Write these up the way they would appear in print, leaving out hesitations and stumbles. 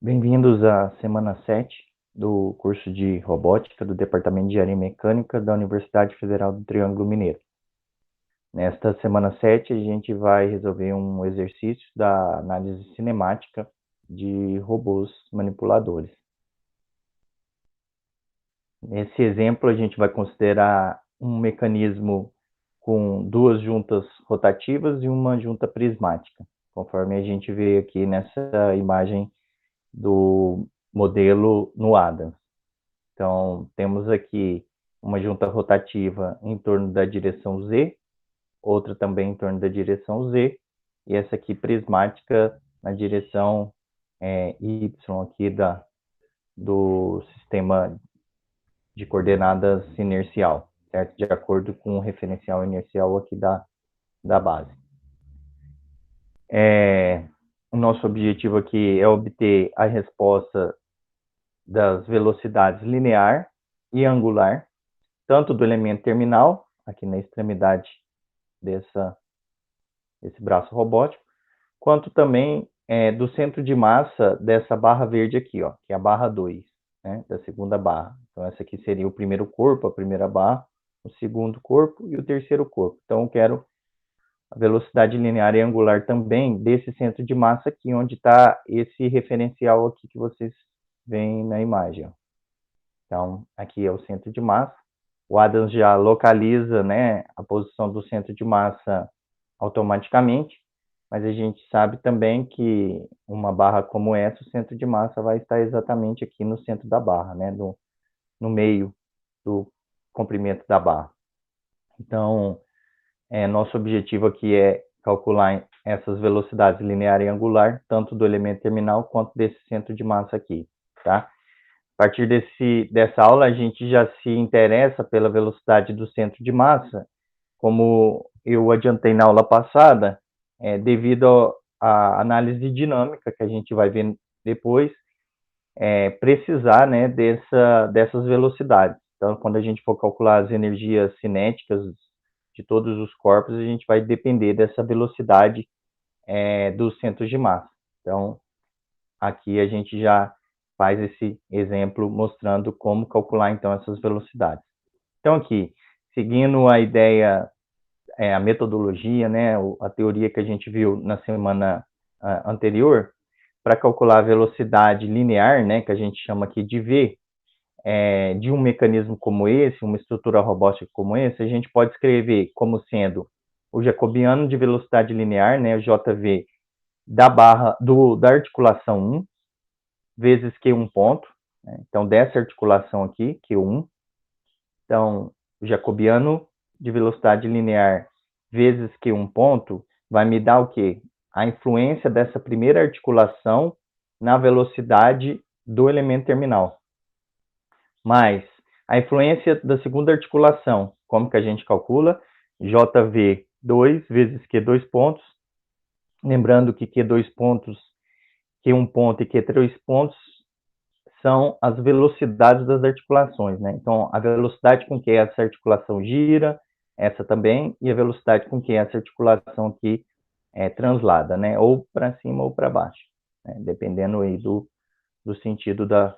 Bem-vindos à semana 7 do curso de Robótica do Departamento de Engenharia Mecânica da Universidade Federal do Triângulo Mineiro. Nesta semana 7, a gente vai resolver um exercício da análise cinemática de robôs manipuladores. Nesse exemplo, a gente vai considerar um mecanismo com duas juntas rotativas e uma junta prismática, conforme a gente vê aqui nessa imagem do modelo no Adams. Então, temos aqui uma junta rotativa em torno da direção Z, outra também em torno da direção Z, e essa aqui prismática na direção Y aqui do sistema de coordenadas inercial, certo? De acordo com o referencial inercial aqui da base. O nosso objetivo aqui é obter a resposta das velocidades linear e angular, tanto do elemento terminal, aqui na extremidade desse braço robótico, quanto também do centro de massa dessa barra verde aqui, ó, que é a barra 2, né, da segunda barra. Então, essa aqui seria o primeiro corpo, a primeira barra, o segundo corpo e o terceiro corpo. Então, eu quero a velocidade linear e angular também desse centro de massa aqui, onde está esse referencial aqui que vocês veem na imagem. Ó. Então, aqui é o centro de massa. O Adams já localiza, né, a posição do centro de massa automaticamente, mas a gente sabe também que uma barra como essa, o centro de massa vai estar exatamente aqui no centro da barra, né, no meio do comprimento da barra. Então, nosso objetivo aqui é calcular essas velocidades linear e angular, tanto do elemento terminal quanto desse centro de massa aqui, tá? A partir dessa aula, a gente já se interessa pela velocidade do centro de massa, como eu adiantei na aula passada, devido à análise dinâmica, que a gente vai ver depois, precisar, né, dessas velocidades. Então, quando a gente for calcular as energias cinéticas de todos os corpos, a gente vai depender dessa velocidade dos centros de massa. Então, aqui a gente já faz esse exemplo mostrando como calcular, então, essas velocidades. Então, aqui, seguindo a ideia, a metodologia, né, a teoria que a gente viu na semana anterior, para calcular a velocidade linear, né, que a gente chama aqui de V, de um mecanismo como esse, uma estrutura robótica como esse, a gente pode escrever como sendo o jacobiano de velocidade linear, né, o JV, da articulação 1, vezes Q1 ponto, né? Então, dessa articulação aqui, Q1, então, o jacobiano de velocidade linear vezes Q1 ponto vai me dar o quê? A influência dessa primeira articulação na velocidade do elemento terminal. Mais a influência da segunda articulação, como que a gente calcula? JV2 vezes Q2 pontos. Lembrando que Q2 pontos, Q1 ponto e Q3 pontos são as velocidades das articulações, né? Então, a velocidade com que essa articulação gira, essa também, e a velocidade com que essa articulação aqui translada, né? Ou para cima ou para baixo, né? Dependendo aí do sentido da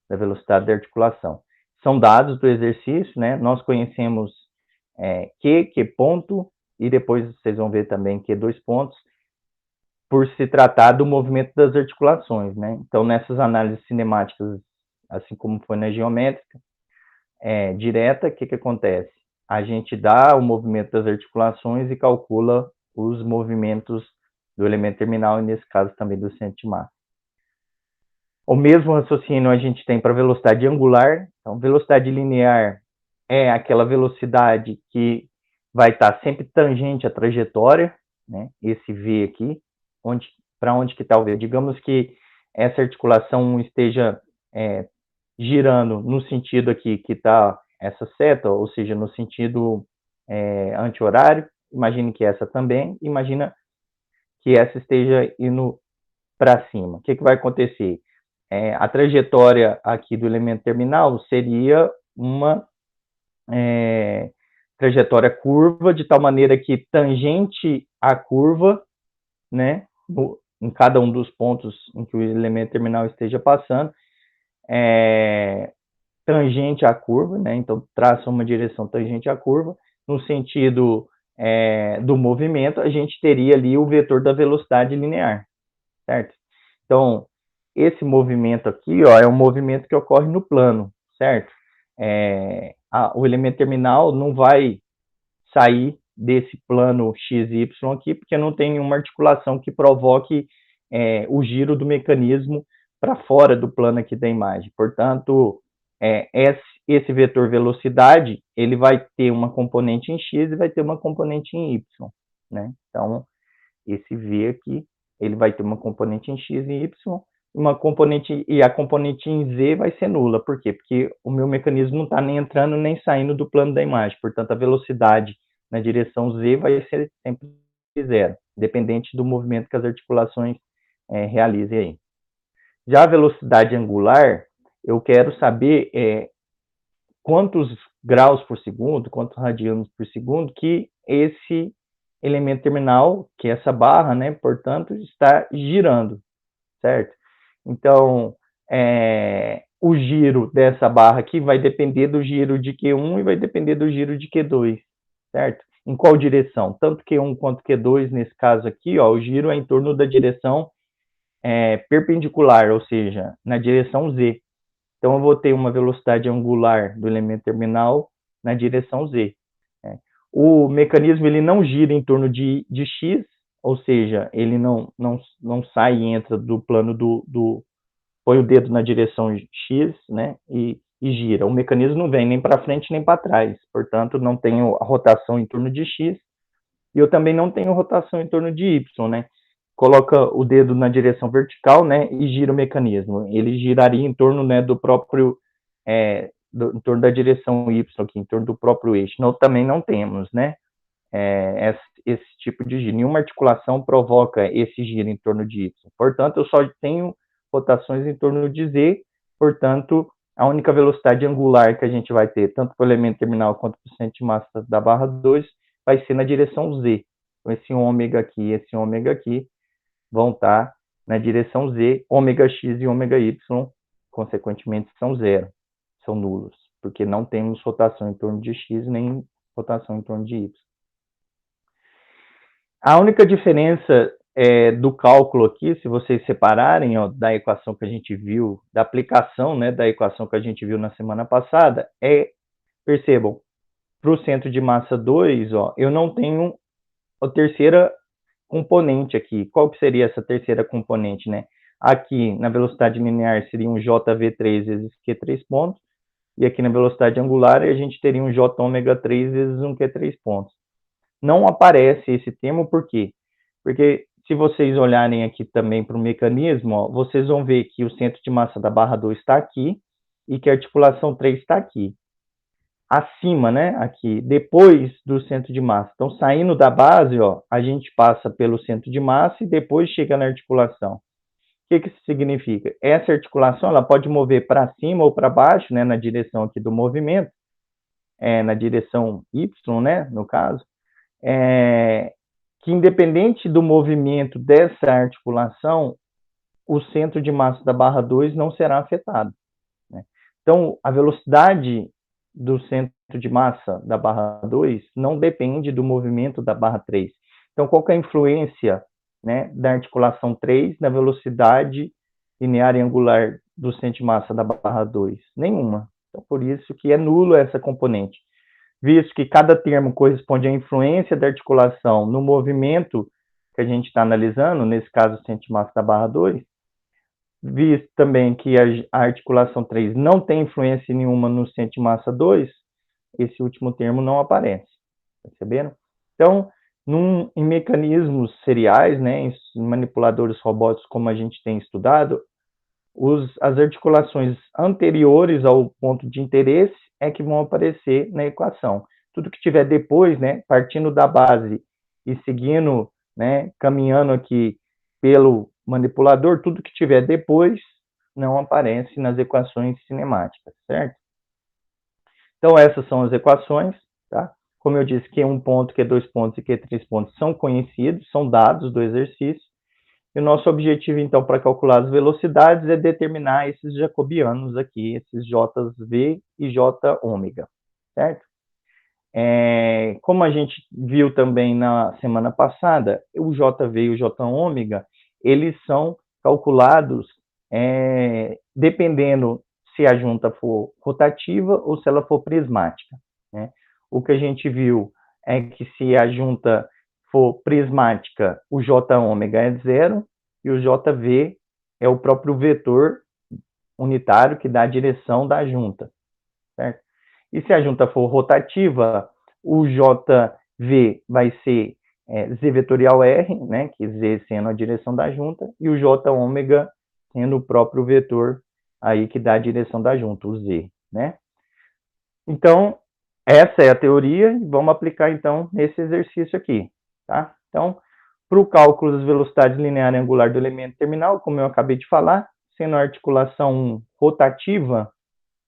velocidade da articulação. São dados do exercício, né? Nós conhecemos Q ponto, e depois vocês vão ver também Q2 pontos, por se tratar do movimento das articulações, né? Então, nessas análises cinemáticas, assim como foi na geométrica direta, o que acontece? A gente dá o movimento das articulações e calcula os movimentos do elemento terminal, e nesse caso também do centro de massa. O mesmo raciocínio a gente tem para velocidade angular. Então, velocidade linear é aquela velocidade que vai estar sempre tangente à trajetória, né? Esse V aqui, para onde que está o V? Digamos que essa articulação esteja girando no sentido aqui que está essa seta, ou seja, no sentido anti-horário. Imagine que essa também. Imagina que essa esteja indo para cima. O que vai acontecer? A trajetória aqui do elemento terminal seria uma trajetória curva, de tal maneira que tangente à curva, né, em cada um dos pontos em que o elemento terminal esteja passando, tangente à curva, né? Então, traça uma direção tangente à curva. No sentido do movimento, a gente teria ali o vetor da velocidade linear, certo? Então, esse movimento aqui, ó, é um movimento que ocorre no plano, certo? O elemento terminal não vai sair desse plano XY aqui, porque não tem nenhuma articulação que provoque o giro do mecanismo para fora do plano aqui da imagem. Portanto, esse vetor velocidade, ele vai ter uma componente em X e vai ter uma componente em Y, né? Então, esse V aqui, ele vai ter uma componente em X e Y, e a componente em Z vai ser nula. Por quê? Porque o meu mecanismo não está nem entrando nem saindo do plano da imagem. Portanto, a velocidade na direção Z vai ser sempre zero, dependente do movimento que as articulações realizem aí. Já a velocidade angular, eu quero saber quantos graus por segundo, quantos radianos por segundo que esse elemento terminal, que é essa barra, né, portanto, está girando, certo? Então, o giro dessa barra aqui vai depender do giro de Q1 e vai depender do giro de Q2, certo? Em qual direção? Tanto Q1 quanto Q2, nesse caso aqui, ó, o giro é em torno da direção perpendicular, ou seja, na direção Z. Então, eu vou ter uma velocidade angular do elemento terminal na direção Z. O mecanismo ele não gira em torno de X, ou seja, ele não sai e entra do plano põe o dedo na direção X, né, e gira. O mecanismo não vem nem para frente nem para trás, portanto, não tenho a rotação em torno de X, e eu também não tenho rotação em torno de Y, né. Coloca o dedo na direção vertical, né, e gira o mecanismo. Ele giraria em torno, né, do próprio, em torno da direção Y aqui, em torno do próprio eixo. Nós também não temos, né, esse tipo de giro. Nenhuma articulação provoca esse giro em torno de Y. Portanto, eu só tenho rotações em torno de Z, portanto, a única velocidade angular que a gente vai ter, tanto para o elemento terminal quanto para o centro de massa da barra 2, vai ser na direção Z. Então, esse ômega aqui e esse ômega aqui vão estar na direção Z, ômega X e ômega Y, consequentemente, são zero, são nulos, porque não temos rotação em torno de X nem rotação em torno de Y. A única diferença do cálculo aqui, se vocês separarem da equação que a gente viu, da aplicação, né, da equação que a gente viu na semana passada, percebam, para o centro de massa 2, eu não tenho a terceira componente aqui. Qual que seria essa terceira componente, né? Aqui, na velocidade linear, seria um JV3 vezes Q3 pontos, e aqui na velocidade angular, a gente teria um J ômega 3 vezes um Q3 pontos. Não aparece esse termo, por quê? Porque se vocês olharem aqui também para o mecanismo, vocês vão ver que o centro de massa da barra 2 está aqui, e que a articulação 3 está aqui. Acima, né, aqui, depois do centro de massa. Então, saindo da base, a gente passa pelo centro de massa e depois chega na articulação. O que isso significa? Essa articulação, ela pode mover para cima ou para baixo, né, na direção aqui do movimento, na direção Y, né, no caso, que independente do movimento dessa articulação, o centro de massa da barra 2 não será afetado, né? Então, a velocidade do centro de massa da barra 2 não depende do movimento da barra 3. Então, qual que é a influência, né, da articulação 3 na velocidade linear e angular do centro de massa da barra 2? Nenhuma. Então, por isso que é nulo essa componente. Visto que cada termo corresponde à influência da articulação no movimento que a gente está analisando, nesse caso, o centro de massa da barra 2, visto também que a articulação 3 não tem influência nenhuma no centro de massa 2, esse último termo não aparece, perceberam? Então, em mecanismos seriais, né, em manipuladores robóticos como a gente tem estudado, as articulações anteriores ao ponto de interesse é que vão aparecer na equação. Tudo que tiver depois, né, partindo da base e seguindo, né, caminhando aqui pelo manipulador, tudo que tiver depois não aparece nas equações cinemáticas, certo? Então, essas são as equações, tá? Como eu disse, Q1 ponto, Q2 pontos e Q3 pontos são conhecidos, são dados do exercício. E o nosso objetivo, então, para calcular as velocidades é determinar esses jacobianos aqui, esses JV e J ômega, certo? Como a gente viu também na semana passada, o JV e o J ômega, eles são calculados dependendo se a junta for rotativa ou se ela for prismática, né? O que a gente viu é que se a junta for prismática, o J ômega é zero e o JV é o próprio vetor unitário que dá a direção da junta, certo? E se a junta for rotativa, o JV vai ser Z vetorial R, né, que Z sendo a direção da junta, e o J ômega sendo o próprio vetor aí que dá a direção da junta, o Z, né? Então, essa é a teoria e vamos aplicar então nesse exercício aqui, tá? Então, para o cálculo das velocidades linear e angular do elemento terminal, como eu acabei de falar, sendo a articulação rotativa,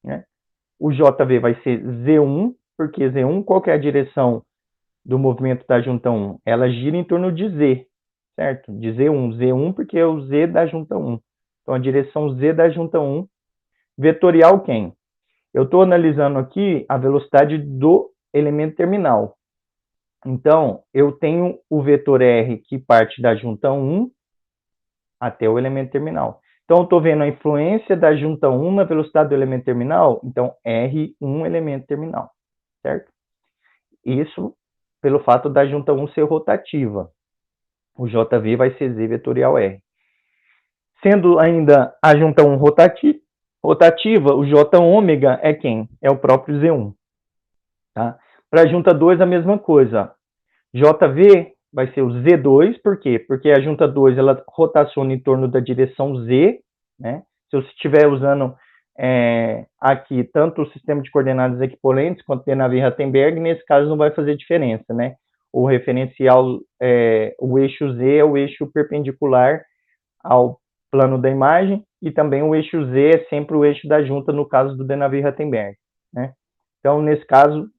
né, o JV vai ser Z1, porque Z1, qual que é a direção do movimento da junta 1? Ela gira em torno de Z, certo? De Z1. Z1 porque é o Z da junta 1. Então, a direção Z da junta 1, vetorial quem? Eu estou analisando aqui a velocidade do elemento terminal. Então, eu tenho o vetor R que parte da junta 1 até o elemento terminal. Então, eu estou vendo a influência da junta 1 na velocidade do elemento terminal. Então, R1 elemento terminal, certo? Isso pelo fato da junta 1 ser rotativa. O JV vai ser Z vetorial R. Sendo ainda a junta 1 rotativa, o J ômega é quem? É o próprio Z1. Tá? Para a junta 2, a mesma coisa. JV vai ser o Z2, por quê? Porque a junta 2 ela rotaciona em torno da direção Z, né? Se eu estiver usando aqui tanto o sistema de coordenadas equipolentes quanto o Navier-Rattenberg, nesse caso não vai fazer diferença, né? O referencial, o eixo Z é o eixo perpendicular ao plano da imagem e também o eixo Z é sempre o eixo da junta no caso do Navier-Rattenberg, né? Então, nesse caso,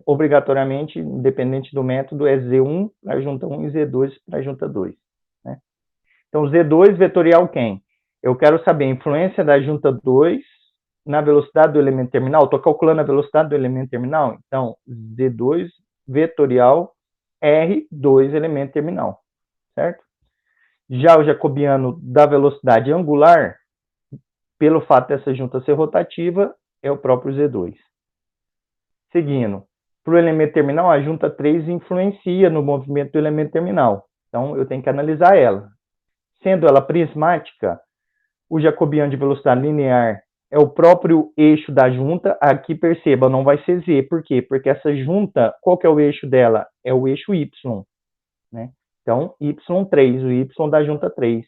obrigatoriamente, independente do método, é Z1 para a junta 1 e Z2 para a junta 2. Né? Então, Z2 vetorial quem? Eu quero saber a influência da junta 2 na velocidade do elemento terminal. Estou calculando a velocidade do elemento terminal. Então, Z2 vetorial R2 elemento terminal. Certo? Já o jacobiano da velocidade angular, pelo fato dessa junta ser rotativa, é o próprio Z2. Seguindo, para o elemento terminal, a junta 3 influencia no movimento do elemento terminal. Então, eu tenho que analisar ela. Sendo ela prismática, o jacobiano de velocidade linear é o próprio eixo da junta. Aqui, perceba, não vai ser Z. Por quê? Porque essa junta, qual que é o eixo dela? É o eixo Y. Né? Então, Y3, o Y da junta 3.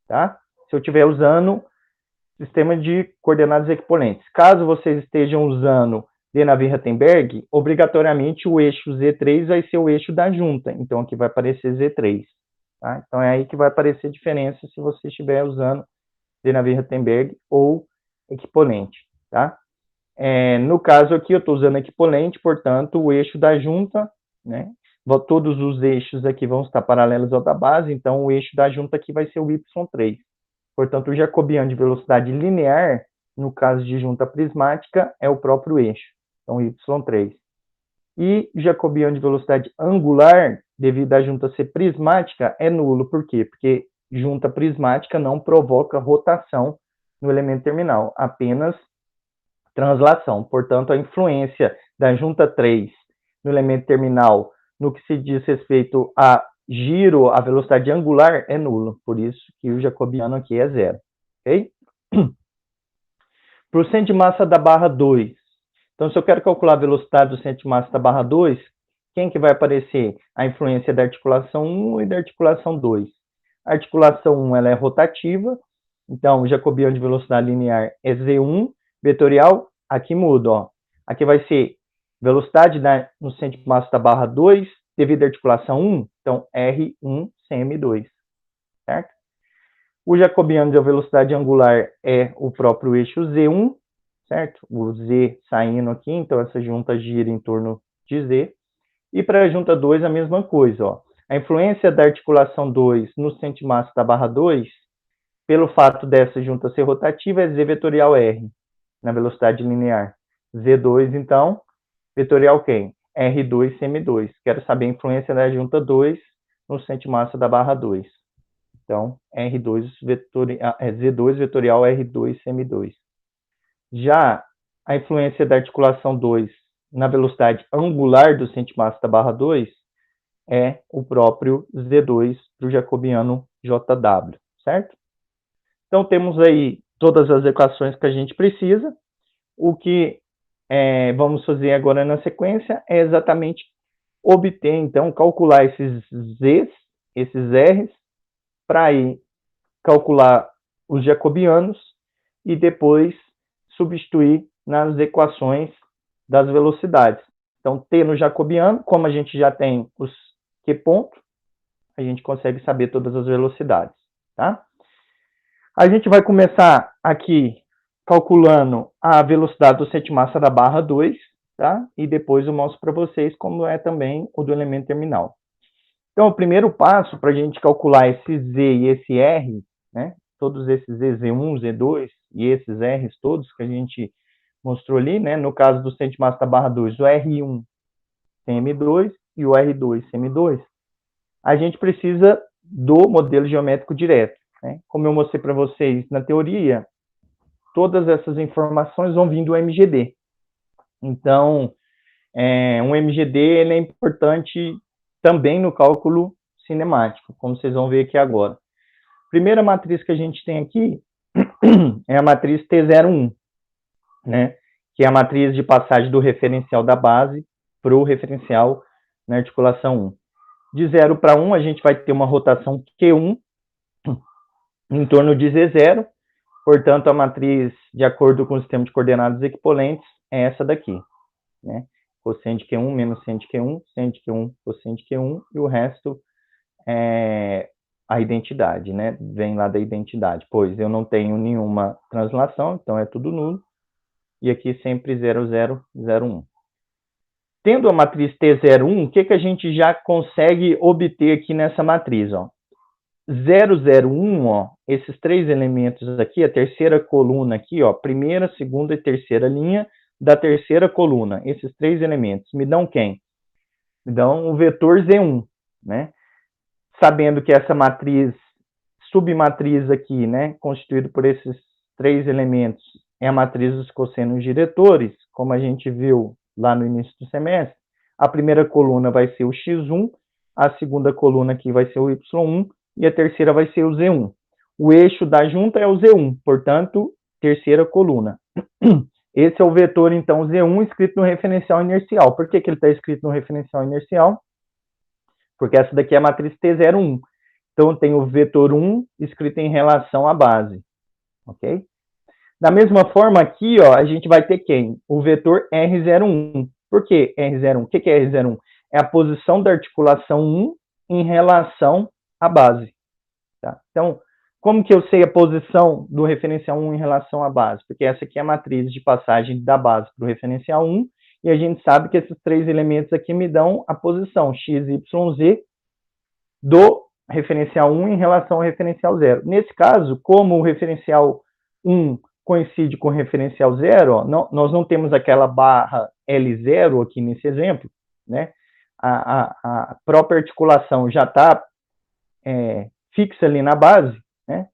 Tá? Se eu estiver usando sistema de coordenadas equipolentes. Caso vocês estejam usando de Navier-Rattenberg, obrigatoriamente o eixo Z3 vai ser o eixo da junta. Então, aqui vai aparecer Z3. Tá? Então, é aí que vai aparecer a diferença se você estiver usando de Navier-Rattenberg ou equipolente. Tá? No caso aqui, eu estou usando equipolente, portanto, o eixo da junta, né? Todos os eixos aqui vão estar paralelos ao da base, então o eixo da junta aqui vai ser o Y3. Portanto, o jacobiano de velocidade linear, no caso de junta prismática, é o próprio eixo. Então, Y3. E o jacobiano de velocidade angular, devido à junta ser prismática, é nulo. Por quê? Porque junta prismática não provoca rotação no elemento terminal, apenas translação. Portanto, a influência da junta 3 no elemento terminal, no que se diz respeito a giro, a velocidade angular, é nulo. Por isso que o jacobiano aqui é zero. Ok? Para o centro de massa da barra 2. Então, se eu quero calcular a velocidade do centro de massa da barra 2, quem que vai aparecer? A influência da articulação 1 e da articulação 2. A articulação 1 ela é rotativa, então o jacobiano de velocidade linear é Z1, vetorial, aqui muda, ó. Aqui vai ser velocidade no centro de massa da barra 2, devido à articulação 1, então R1 CM2, certo? O jacobiano de velocidade angular é o próprio eixo Z1, certo? O Z saindo aqui, então essa junta gira em torno de Z. E para a junta 2, a mesma coisa, ó. A influência da articulação 2 no centro de massa da barra 2, pelo fato dessa junta ser rotativa, é Z vetorial R, na velocidade linear. Z2, então, vetorial quem? R2 CM2. Quero saber a influência da junta 2 no centro de massa da barra 2. Então, Z2 vetorial R2 CM2. Já a influência da articulação 2 na velocidade angular do centro de massa da barra 2 é o próprio Z2 do jacobiano JW, certo? Então, temos aí todas as equações que a gente precisa. O que vamos fazer agora na sequência é exatamente obter, então, calcular esses Z's, esses R's, para ir calcular os jacobianos e depois substituir nas equações das velocidades. Então, T no jacobiano, como a gente já tem os Q pontos, a gente consegue saber todas as velocidades, tá? A gente vai começar aqui calculando a velocidade do centro de massa da barra 2, tá? E depois eu mostro para vocês como é também o do elemento terminal. Então, o primeiro passo para a gente calcular esse Z e esse R, né? Todos esses Z1, Z2 e esses R's todos que a gente mostrou ali, né? No caso do centro de massa da barra 2, o R1 CM2 e o R2 CM2, a gente precisa do modelo geométrico direto, né? Como eu mostrei para vocês na teoria, todas essas informações vão vir do MGD. Então, um MGD ele é importante também no cálculo cinemático, como vocês vão ver aqui agora. A primeira matriz que a gente tem aqui é a matriz T01, né? Que é a matriz de passagem do referencial da base para o referencial na articulação 1. De 0 para 1, a gente vai ter uma rotação Q1 em torno de Z0. Portanto, a matriz, de acordo com o sistema de coordenadas equivalentes, é essa daqui, né? Cosseno Q1 menos seno Q1, seno Q1, cosseno Q1, e o resto é a identidade, né? Vem lá da identidade, pois eu não tenho nenhuma translação, então é tudo nulo, e aqui sempre 0, 0, 0, 1. Tendo a matriz T01, o que a gente já consegue obter aqui nessa matriz, ó? 0, 0, 1, ó, esses três elementos aqui, a terceira coluna aqui, ó, primeira, segunda e terceira linha da terceira coluna, esses três elementos, me dão quem? Me dão o vetor Z1, né? Sabendo que essa matriz, submatriz aqui, né, constituída por esses três elementos, é a matriz dos cossenos diretores, como a gente viu lá no início do semestre, a primeira coluna vai ser o x1, a segunda coluna aqui vai ser o y1, e a terceira vai ser o Z1. O eixo da junta é o Z1, portanto, terceira coluna. Esse é o vetor, então, Z1 escrito no referencial inercial. Por que ele está escrito no referencial inercial? Porque essa daqui é a matriz T01. Então, tem o vetor 1 escrito em relação à base. Ok? Da mesma forma, aqui, ó, a gente vai ter quem? O vetor R01. Por que R01? O que é R01? É a posição da articulação 1 em relação à base. Tá? Então, como que eu sei a posição do referencial 1 em relação à base? Porque essa aqui é a matriz de passagem da base para o referencial 1, e a gente sabe que esses três elementos aqui me dão a posição x, y, z do referencial 1 em relação ao referencial 0. Nesse caso, como o referencial 1 coincide com o referencial 0, ó, nós não temos aquela barra L0 aqui nesse exemplo, né? A própria articulação já está fixa ali na base, né?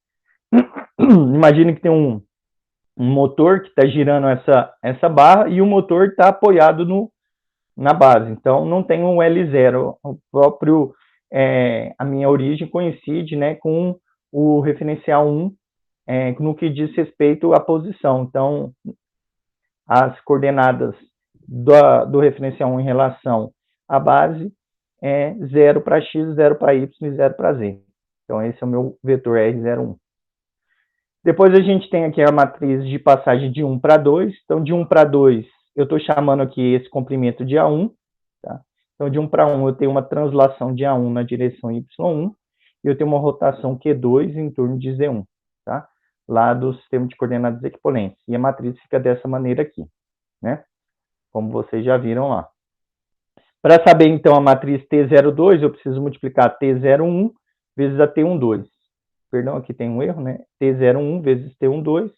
Imagine que tem um motor que está girando essa barra e o motor está apoiado na base. Então, não tem um L0. O próprio, a minha origem coincide, né, com o referencial 1 no que diz respeito à posição. Então, as coordenadas do referencial 1 em relação à base é 0 para x, 0 para y e 0 para z. Então, esse é o meu vetor R01. Depois a gente tem aqui a matriz de passagem de 1 para 2. Então, de 1 para 2, eu estou chamando aqui esse comprimento de A1. Tá? Então, de 1 para 1, eu tenho uma translação de A1 na direção Y1. E eu tenho uma rotação Q2 em torno de Z1. Tá? Lá do sistema de coordenadas equivalentes. E a matriz fica dessa maneira aqui, né? Como vocês já viram lá. Para saber, então, a matriz T02, eu preciso multiplicar T01 vezes a T12. Perdão, aqui tem um erro, né? T01 vezes T12,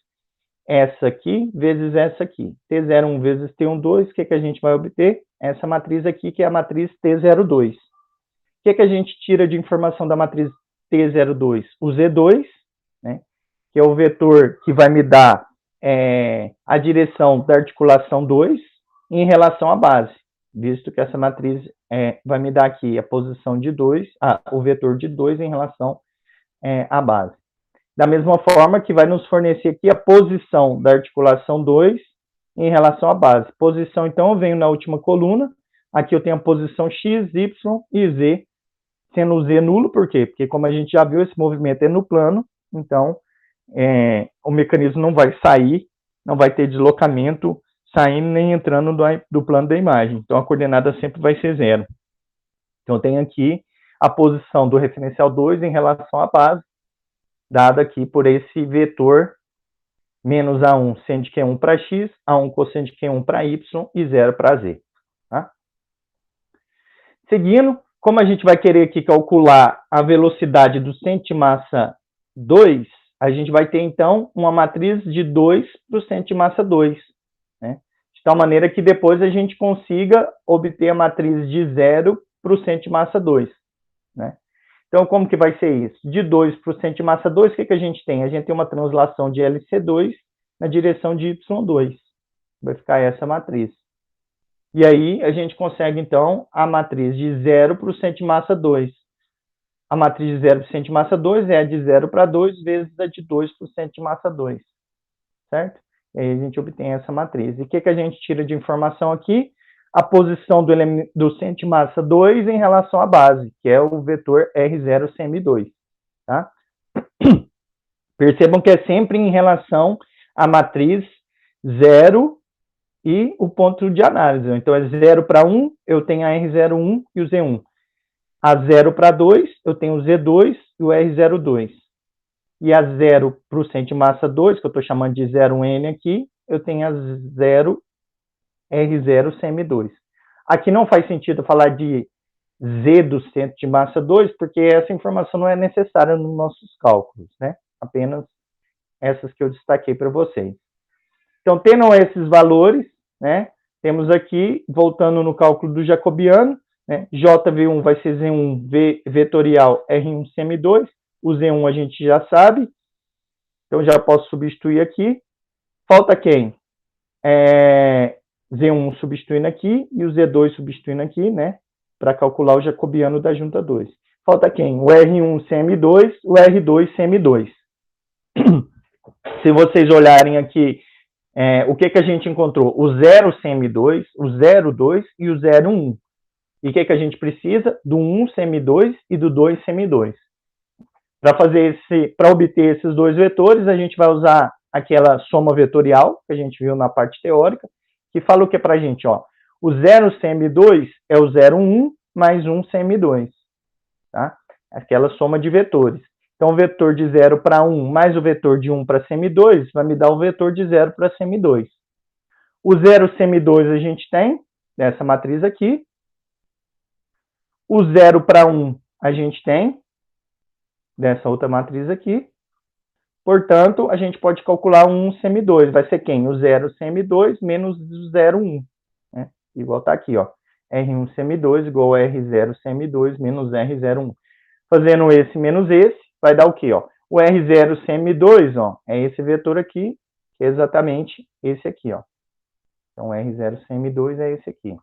essa aqui vezes essa aqui. T01 vezes T12, o que, que a gente vai obter? Essa matriz aqui, que é a matriz T02. O que, que a gente tira de informação da matriz T02? O Z2, né? Que é o vetor que vai me dar a direção da articulação 2 em relação à base, visto que essa matriz vai me dar aqui a posição de 2, o vetor de 2 em relação à base. Da mesma forma que vai nos fornecer aqui a posição da articulação 2 em relação à base. Posição, então, eu venho na última coluna, aqui eu tenho a posição x, y e z, sendo o z nulo, por quê? Porque, como a gente já viu, esse movimento é no plano, então o mecanismo não vai sair, não vai ter deslocamento saindo nem entrando do plano da imagem. Então, a coordenada sempre vai ser 0. Então, eu tenho aqui a posição do referencial 2 em relação à base, dada aqui por esse vetor menos A1 seno de Q1 para x, A1 cosseno de Q1 para y e 0 para z. Tá? Seguindo, como a gente vai querer aqui calcular a velocidade do centro de massa 2, a gente vai ter, então, uma matriz de 2 para o centro de massa 2. Né? De tal maneira que depois a gente consiga obter a matriz de 0 para o centro de massa 2. Né? Então, como que vai ser isso? De 2 para o centro de massa 2, o que, que a gente tem? A gente tem uma translação de LC2 na direção de Y2. Vai ficar essa matriz. E aí, a gente consegue, então, a matriz de 0 para o centro de massa 2. A matriz de 0 para o centro de massa 2 é a de 0 para 2 vezes a de 2 para o centro de massa 2. Certo? E aí a gente obtém essa matriz. E o que, que a gente tira de informação aqui? A posição do centro de massa 2 em relação à base, que é o vetor R0 CM2. Tá? Percebam que é sempre em relação à matriz 0 e o ponto de análise. Então, é 0 para 1, eu tenho a R01 e o Z1. A 0 para 2, eu tenho o Z2 e o R02. E a 0 para o centro de massa 2, que eu estou chamando de 0N aqui, eu tenho a 0 R0 CM2. Aqui não faz sentido falar de Z do centro de massa 2, porque essa informação não é necessária nos nossos cálculos, né? Apenas essas que eu destaquei para vocês. Então, tendo esses valores, né? Temos aqui, voltando no cálculo do jacobiano, né? JV1 vai ser Z1 vetorial R1 CM2, o Z1 a gente já sabe, então já posso substituir aqui. Falta quem? Z1 substituindo aqui e o Z2 substituindo aqui, né? Para calcular o jacobiano da junta 2. Falta quem? O R1 CM2, o R2 CM2. Se vocês olharem aqui, o que a gente encontrou? O 0 CM2, o 02 e o 01. E o que a gente precisa? Do 1 CM2 e do 2 CM2. Para obter esses dois vetores, a gente vai usar aquela soma vetorial que a gente viu na parte teórica, que fala o que para a gente? Ó, o 0 CM2 é o 0,1 mais 1 CM2. Tá? Aquela soma de vetores. Então, o vetor de 0 para 1 mais o vetor de 1 para CM2 vai me dar o vetor de 0 para CM2. O 0 CM2 a gente tem nessa matriz aqui. O 0 para 1 a gente tem dessa outra matriz aqui. Portanto, a gente pode calcular um 1 CM2. Vai ser quem? O 0 CM2 menos o 0,1. Né? Igual está aqui, ó. R1 CM2 igual a R0 CM2 menos R01. Fazendo esse menos esse, vai dar o quê? Ó? O R0 CM2 ó, é esse vetor aqui, que é exatamente esse aqui. Ó. Então, o R0 CM2 é esse aqui.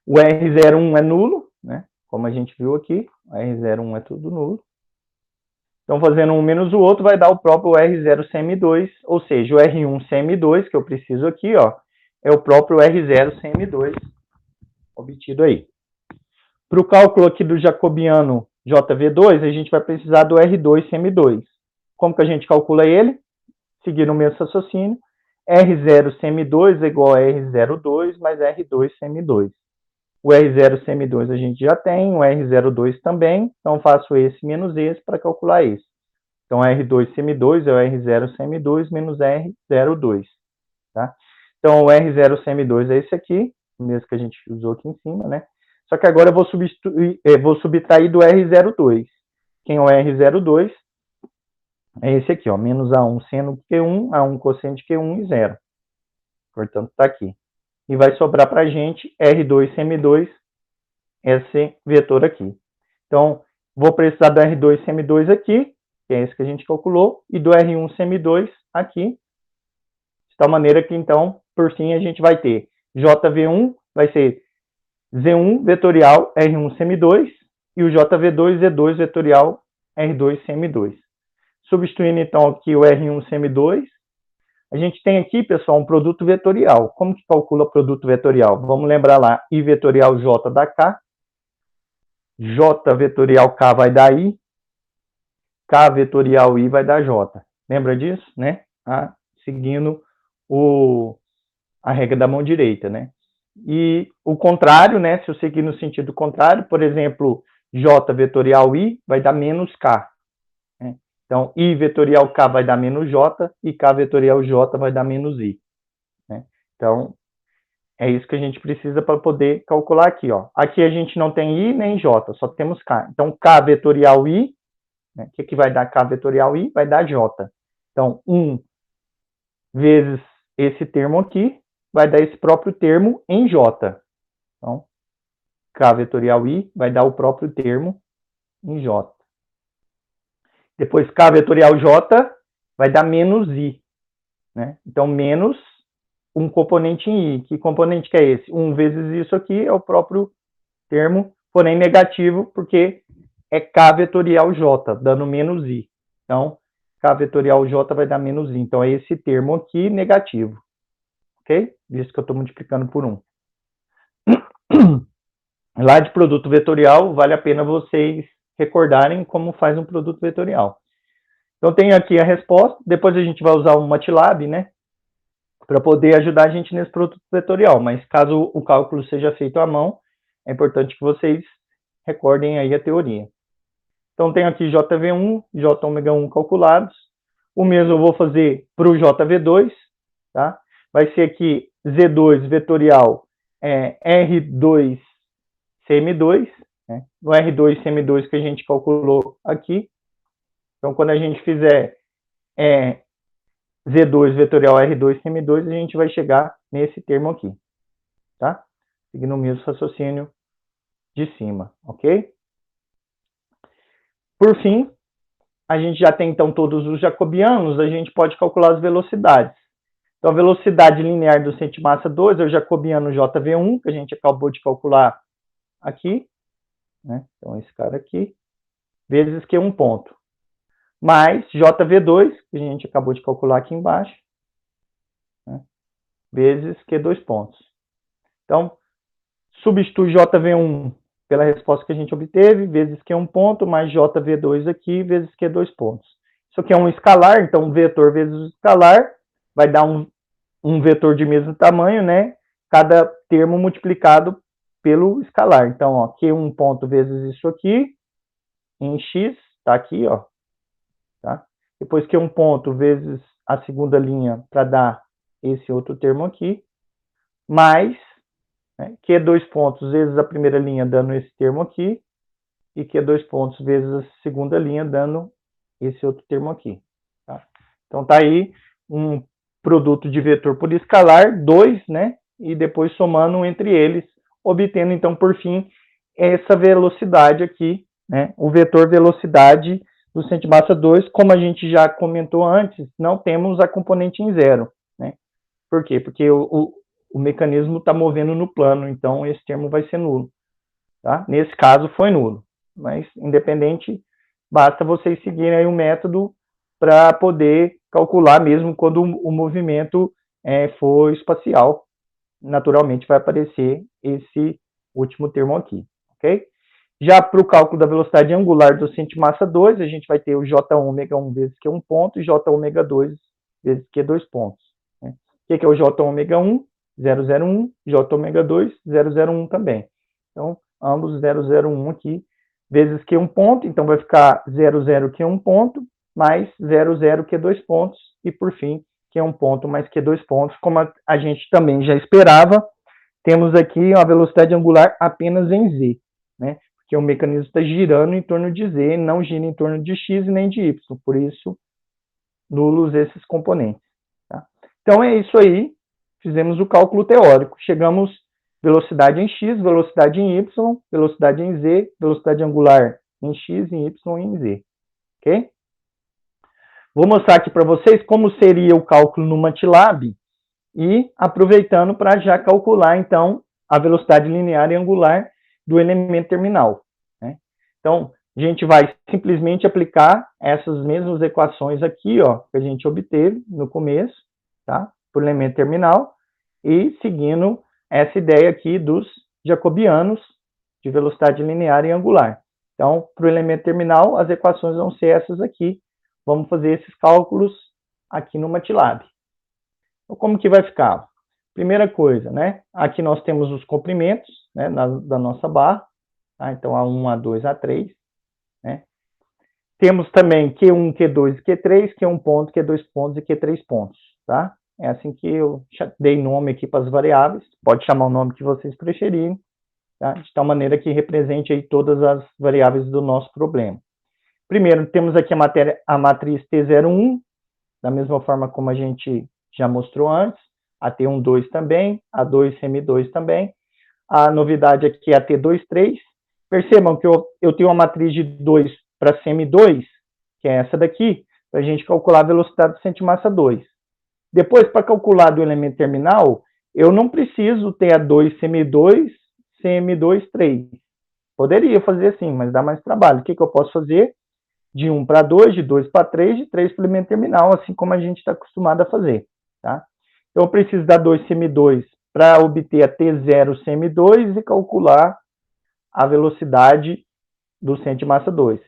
O R01 é nulo, né? Como a gente viu aqui, o R01 é tudo nulo. Então, fazendo um menos o outro, vai dar o próprio R0 CM2, ou seja, o R1 CM2, que eu preciso aqui, ó, é o próprio R0 CM2 obtido aí. Para o cálculo aqui do jacobiano JV2, a gente vai precisar do R2 CM2. Como que a gente calcula ele? Seguindo o mesmo raciocínio, R0 CM2 é igual a R02 mais R2 CM2. O R0 CM2 a gente já tem, o R02 também, então faço esse menos esse para calcular esse. Então, R2 CM2 é o R0 CM2 menos R02. Tá? Então, o R0 CM2 é esse aqui, mesmo que a gente usou aqui em cima, né? Só que agora eu vou subtrair do R02. Quem é o R02? É esse aqui, ó, menos A1 seno Q1, A1 cosseno de Q1 e 0. Portanto, está aqui. E vai sobrar para a gente R2 semi2, esse vetor aqui. Então, vou precisar do R2 semi2 aqui, que é esse que a gente calculou, e do R1 semi2 aqui, de tal maneira que, então, por fim, a gente vai ter JV1 vai ser Z1 vetorial R1 semi2 e o JV2 Z2 vetorial R2 semi2. Substituindo, então, aqui o R1 semi2, a gente tem aqui, pessoal, um produto vetorial. Como que calcula o produto vetorial? Vamos lembrar lá, I vetorial J dá K, J vetorial K vai dar I, K vetorial I vai dar J. Lembra disso, né? Seguindo a regra da mão direita, né? E o contrário, né? Se eu seguir no sentido contrário, por exemplo, J vetorial I vai dar menos K. Né? Então, I vetorial K vai dar menos J e K vetorial J vai dar menos I. Né? Então, é isso que a gente precisa para poder calcular aqui. Ó. Aqui a gente não tem I nem J, só temos K. Então, K vetorial I, né? O que vai dar K vetorial I? Vai dar J. Então, 1 vezes esse termo aqui vai dar esse próprio termo em J. Então, K vetorial I vai dar o próprio termo em J. Depois, K vetorial J vai dar menos I. Né? Então, menos um componente em I. Que componente que é esse? 1 vezes isso aqui é o próprio termo, porém negativo, porque é K vetorial J, dando menos I. Então, K vetorial J vai dar menos I. Então, é esse termo aqui negativo. Ok? Visto que eu estou multiplicando por 1. Lá de produto vetorial, vale a pena vocês recordarem como faz um produto vetorial. Então, tenho aqui a resposta. Depois a gente vai usar o MATLAB, né? Para poder ajudar a gente nesse produto vetorial. Mas caso o cálculo seja feito à mão, é importante que vocês recordem aí a teoria. Então, tenho aqui JV1, Jômega1 calculados. O mesmo eu vou fazer para o JV2, tá? Vai ser aqui Z2 vetorial R2 CM2, né? No R2 CM2 que a gente calculou aqui. Então, quando a gente fizer Z2 vetorial R2 CM2, a gente vai chegar nesse termo aqui, tá? Seguindo o mesmo raciocínio de cima, ok? Por fim, a gente já tem, então, todos os jacobianos, a gente pode calcular as velocidades. Então, a velocidade linear do centimassa 2 é o jacobiano JV1, que a gente acabou de calcular aqui, né? Então, esse cara aqui, vezes Q1 ponto. Mais JV2, que a gente acabou de calcular aqui embaixo, né? Vezes Q2 pontos. Então, substitui JV1 pela resposta que a gente obteve, vezes Q1 ponto, mais JV2 aqui, vezes Q2 pontos. Isso aqui é um escalar, então vetor vezes escalar vai dar um vetor de mesmo tamanho, né? Cada termo multiplicado pelo escalar. Então, ó, Q1 ponto vezes isso aqui, em X, tá aqui, ó. Tá? Depois Q1 ponto vezes a segunda linha para dar esse outro termo aqui, mais, né, Q2 pontos vezes a primeira linha dando esse termo aqui, e Q2 pontos vezes a segunda linha dando esse outro termo aqui. Tá? Então, tá aí um produto de vetor por escalar, 2, né? E depois somando entre eles, obtendo, então, por fim, essa velocidade aqui, né? O vetor velocidade do centimassa 2, como a gente já comentou antes, não temos a componente em zero, né? Por quê? Porque o mecanismo está movendo no plano, então esse termo vai ser nulo. Tá? Nesse caso, foi nulo. Mas, independente, basta vocês seguirem aí o método para poder calcular mesmo quando o movimento for espacial. Naturalmente, vai aparecer esse último termo aqui, ok? Já para o cálculo da velocidade angular do centimassa 2, a gente vai ter o J ômega 1 vezes Q1 ponto e J ômega 2 vezes Q2 pontos. Né? O que é o J ômega 1? 001, J ômega 2, 001 também. Então, ambos 001 aqui, vezes Q1 ponto, então vai ficar 00 Q1 ponto, mais 00 Q2 pontos, e por fim, Q1 ponto mais Q2 pontos, como a gente também já esperava, temos aqui a velocidade angular apenas em z, né? Porque o mecanismo está girando em torno de z, não gira em torno de x nem de y, por isso, nulos esses componentes. Tá? Então, é isso aí, fizemos o cálculo teórico, chegamos velocidade em x, velocidade em y, velocidade em z, velocidade angular em x, em y e em z. Ok? Vou mostrar aqui para vocês como seria o cálculo no MATLAB e aproveitando para já calcular, então, a velocidade linear e angular do elemento terminal. Né? Então, a gente vai simplesmente aplicar essas mesmas equações aqui, ó, que a gente obteve no começo, tá? Para o elemento terminal, e seguindo essa ideia aqui dos jacobianos de velocidade linear e angular. Então, para o elemento terminal, as equações vão ser essas aqui. Vamos fazer esses cálculos aqui no MATLAB. Então, como que vai ficar? Primeira coisa, né? Aqui nós temos os comprimentos, né, da nossa barra. Tá? Então, A1, A2, A3. Né? Temos também Q1, Q2 e Q3, Q1 ponto, Q2 pontos e Q3 pontos. Tá? É assim que eu dei nome aqui para as variáveis. Pode chamar o nome que vocês preferirem. Tá? De tal maneira que represente aí todas as variáveis do nosso problema. Primeiro, temos aqui a matriz T01, da mesma forma como a gente já mostrou antes, a T12 também, a 2 semi2 também. A novidade aqui é a T23. Percebam que eu tenho uma matriz de 2 para semi2, que é essa daqui, para a gente calcular a velocidade do centro de massa 2. Depois, para calcular do elemento terminal, eu não preciso ter a 2 semi2, semi2, 3. Poderia fazer assim, mas dá mais trabalho. O que eu posso fazer? De 1 para 2, de 2 para 3, de 3 para o elemento terminal, assim como a gente está acostumado a fazer. Tá? Então, eu preciso da 2 semi2 para obter a T0 semi2 e calcular a velocidade do centro de massa 2.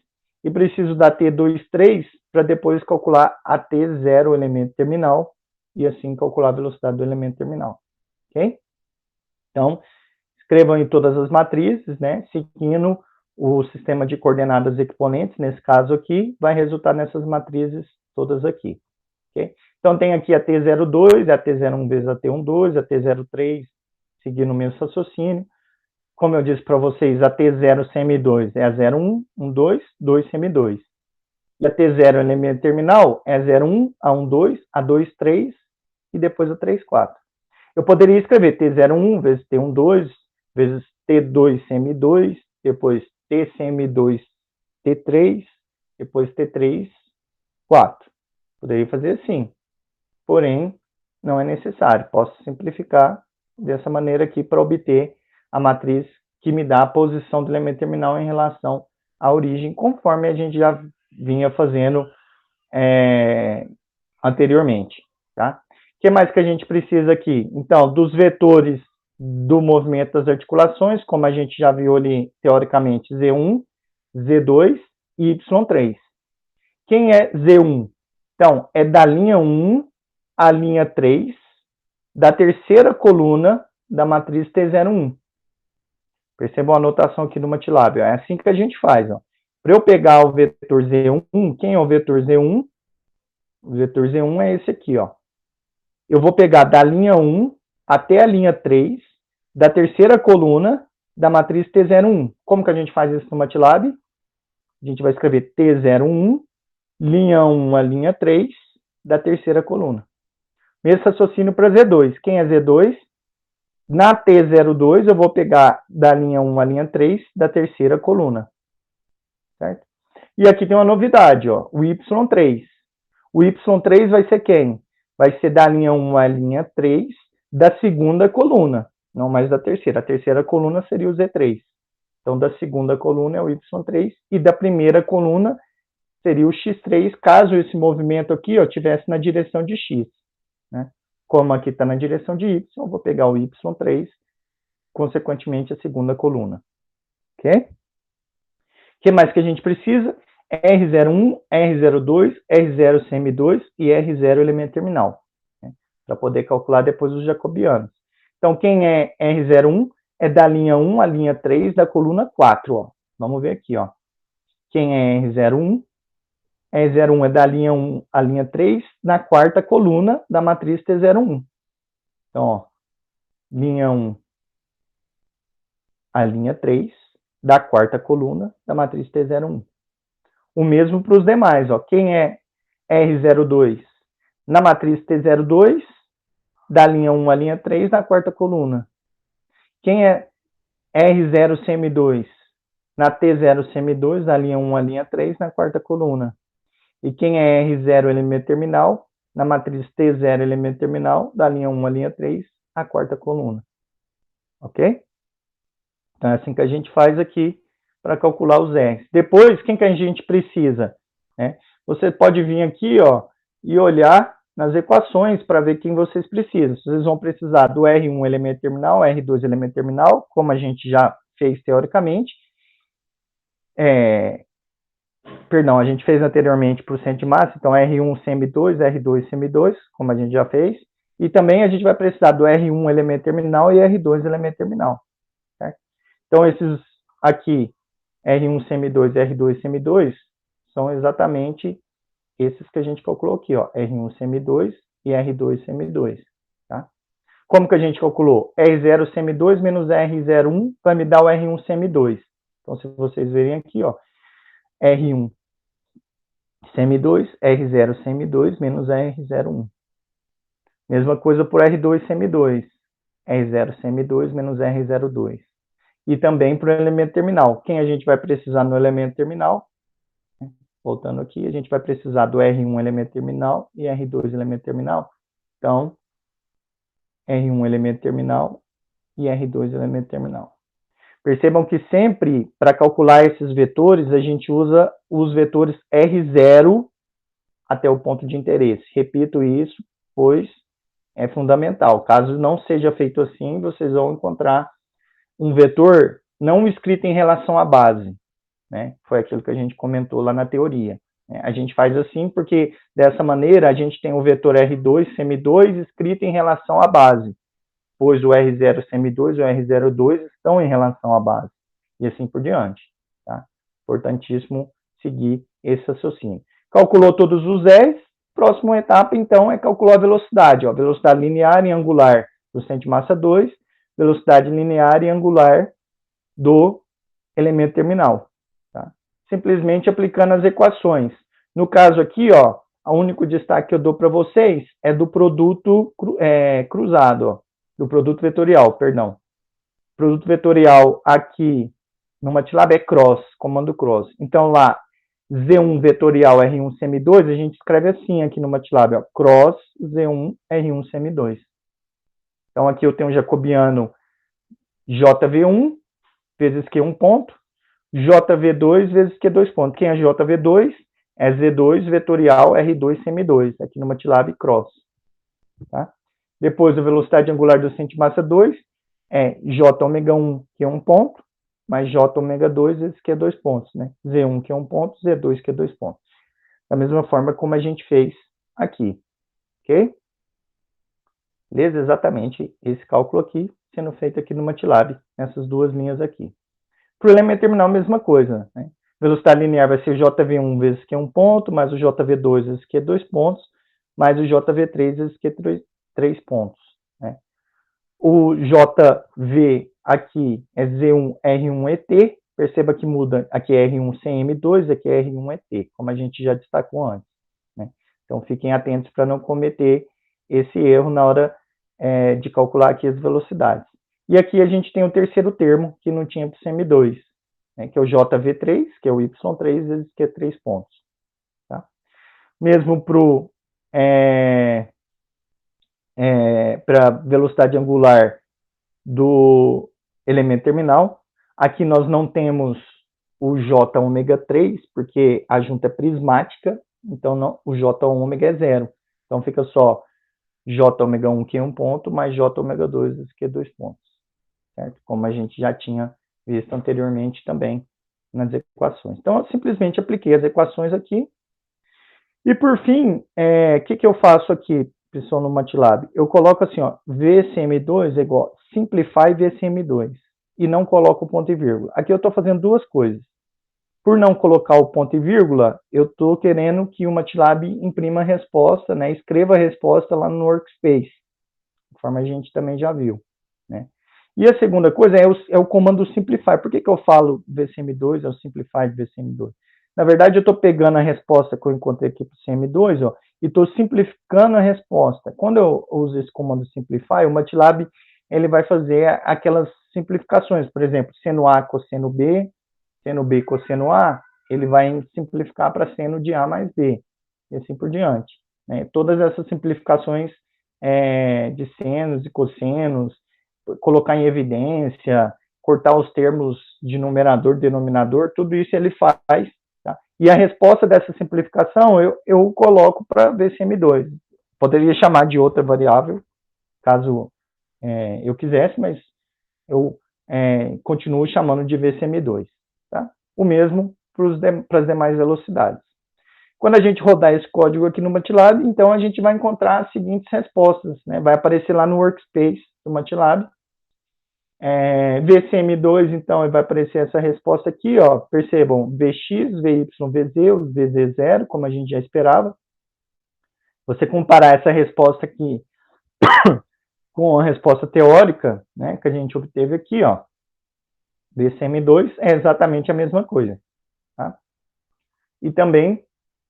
E preciso da T23 para depois calcular a T0 elemento terminal e assim calcular a velocidade do elemento terminal. Ok? Então, escrevam em todas as matrizes, né, seguindo o sistema de coordenadas exponentes, nesse caso aqui, vai resultar nessas matrizes todas aqui. Okay? Então, tem aqui a T02, a T01 vezes a T12, a T03, seguindo o mesmo raciocínio. Como eu disse para vocês, a T0 semi2 é a 01, 12, 2 semi2. E a T0 elemento terminal é a 01, A12, A2, 3 e depois a 3, 4. Eu poderia escrever T01 vezes T12 vezes T2 semi2, depois T semi2 T3, depois T3, 4. Poderia fazer assim. Porém, não é necessário. Posso simplificar dessa maneira aqui para obter a matriz que me dá a posição do elemento terminal em relação à origem, conforme a gente já vinha fazendo anteriormente. Tá? O que mais que a gente precisa aqui? Então, dos vetores do movimento das articulações, como a gente já viu ali, teoricamente, Z1, Z2 e Y3. Quem é Z1? Então, é da linha 1 à linha 3 da terceira coluna da matriz T01. Percebam a anotação aqui do MATLAB. É assim que a gente faz. Para eu pegar o vetor Z1, quem é o vetor Z1? O vetor Z1 é esse aqui, ó. Eu vou pegar da linha 1 até a linha 3 da terceira coluna da matriz T01. Como que a gente faz isso no MATLAB? A gente vai escrever T01, linha 1 a linha 3 da terceira coluna. Mesmo raciocínio para Z2. Quem é Z2? Na T02 eu vou pegar da linha 1 à linha 3 da terceira coluna. Certo? E aqui tem uma novidade, ó, o Y3. O Y3 vai ser quem? Vai ser da linha 1 à linha 3 da segunda coluna, não mais da terceira. A terceira coluna seria o Z3. Então, da segunda coluna é o Y3 e da primeira coluna seria o X3, caso esse movimento aqui estivesse na direção de X. Né? Como aqui está na direção de Y, eu vou pegar o Y3, consequentemente a segunda coluna. Ok? O que mais que a gente precisa? R01, R02, R0 semi2 e R0 elemento terminal. Né? Para poder calcular depois os jacobianos. Então, quem é R01? É da linha 1 à linha 3 da coluna 4. Ó. Vamos ver aqui. Ó. Quem é R01? R01 é da linha 1 à linha 3 na quarta coluna da matriz T01. Então, ó, linha 1 a linha 3 da quarta coluna da matriz T01. O mesmo para os demais, ó. Quem é R02 na matriz T02, da linha 1 à linha 3 na quarta coluna. Quem é R0CM2 na T0CM2, da linha 1 à linha 3 na quarta coluna. E quem é R0 elemento terminal na matriz T0 elemento terminal, da linha 1 à linha 3 na quarta coluna. Ok? Então é assim que a gente faz aqui para calcular os R's. Depois, quem que a gente precisa? Né? Você pode vir aqui, ó, e olhar nas equações para ver quem vocês precisam. Vocês vão precisar do R1 elemento terminal, R2 elemento terminal, como a gente já fez teoricamente. Perdão, a gente fez anteriormente para o centro de massa, então R1 CM2, R2 CM2, como a gente já fez. E também a gente vai precisar do R1 elemento terminal e R2 elemento terminal. Certo? Então esses aqui, R1 CM2 e R2 CM2, são exatamente esses que a gente calculou aqui, ó, R1 CM2 e R2 CM2. Tá? Como que a gente calculou? R0 CM2 menos R01 vai me dar o R1 CM2. Então, se vocês verem aqui, ó, R1 CM2, R0 CM2 menos R01. Mesma coisa por R2 CM2, R0 CM2 menos R02. E também para o elemento terminal. Quem a gente vai precisar no elemento terminal? Voltando aqui, a gente vai precisar do R1 elemento terminal e R2 elemento terminal. Então, R1 elemento terminal e R2 elemento terminal. Percebam que sempre, para calcular esses vetores, a gente usa os vetores R0 até o ponto de interesse. Repito isso, pois é fundamental. Caso não seja feito assim, vocês vão encontrar um vetor não escrito em relação à base. Né? Foi aquilo que a gente comentou lá na teoria. A gente faz assim porque, dessa maneira, a gente tem o vetor R2, CM2 escrito em relação à base, pois o R0, CM2 e o R02 estão em relação à base, e assim por diante. Tá? Importantíssimo seguir esse raciocínio. Calculou todos os R's, próxima etapa, então, é calcular a velocidade. Ó, velocidade linear e angular do centro de massa 2, velocidade linear e angular do elemento terminal. Tá? Simplesmente aplicando as equações. No caso aqui, ó, o único destaque que eu dou para vocês é do produto cruzado, ó, do produto vetorial, perdão. Produto vetorial aqui no MATLAB é cross, comando cross. Então lá, Z1 vetorial R1 CM2, a gente escreve assim aqui no MATLAB, ó, cross Z1 R1 CM2. Então aqui eu tenho um jacobiano JV1 vezes Q1 ponto, JV2 vezes Q2 ponto. Quem é JV2? É Z2 vetorial R2 CM2, aqui no MATLAB cross. Tá? Depois a velocidade angular do centro de massa 2 é J ômega 1 Q1 ponto, mais J ômega 2 vezes Q2 pontos. Né? Z1 Q1 ponto, Z2 Q2 pontos. Da mesma forma como a gente fez aqui. Ok? Beleza? Exatamente esse cálculo aqui, sendo feito aqui no MATLAB, nessas duas linhas aqui. Para o elemento terminal, a mesma coisa. Né? Velocidade linear vai ser JV1 vezes Q1 ponto, mais o JV2 vezes Q2 pontos, mais o JV3 vezes Q3 pontos. Né? O JV aqui é Z1 R1 ET, perceba que muda, aqui é R1 CM2, aqui é R1 ET, como a gente já destacou antes. Né? Então fiquem atentos para não cometer esse erro na hora de calcular aqui as velocidades. E aqui a gente tem o terceiro termo, que não tinha para o CM2, né, que é o JV3, que é o Y3 vezes Q3 pontos. Tá? Mesmo para a velocidade angular do elemento terminal, aqui nós não temos o J ômega 3, porque a junta é prismática, então não, o J ômega é zero. Então fica só J ômega 1 Q1 ponto mais J ômega 2 vezes Q2 pontos. Certo? Como a gente já tinha visto anteriormente também nas equações. Então, eu simplesmente apliquei as equações aqui. E, por fim, que eu faço aqui, pessoal, no MATLAB? Eu coloco assim, ó, VCM2 é igual simplify VCM2. E não coloco o ponto e vírgula. Aqui eu estou fazendo duas coisas. Por não colocar o ponto e vírgula, eu estou querendo que o MATLAB imprima a resposta, né, escreva a resposta lá no Workspace, conforme a gente também já viu. Né? E a segunda coisa é o comando simplify. Por que eu falo VCM2 é o simplify de VCM2? Na verdade, eu estou pegando a resposta que eu encontrei aqui para o CM2, ó, e estou simplificando a resposta. Quando eu uso esse comando simplify, o MATLAB ele vai fazer aquelas simplificações. Por exemplo, seno A cosseno B cosseno A, ele vai simplificar para seno de A mais B, e assim por diante. Né? Todas essas simplificações de senos e cossenos, colocar em evidência, cortar os termos de numerador, denominador, tudo isso ele faz. Tá? E a resposta dessa simplificação eu coloco para VCM2. Poderia chamar de outra variável, caso eu quisesse, mas eu continuo chamando de VCM2. Tá? O mesmo para as demais velocidades. Quando a gente rodar esse código aqui no MATLAB, então a gente vai encontrar as seguintes respostas. Né? Vai aparecer lá no workspace do MATLAB. VCM2, então, vai aparecer essa resposta aqui, ó. Percebam, VX, VY, VZ, o VZ0, como a gente já esperava. Você comparar essa resposta aqui com a resposta teórica, né, que a gente obteve aqui, ó. VCM2 é exatamente a mesma coisa. Tá? E também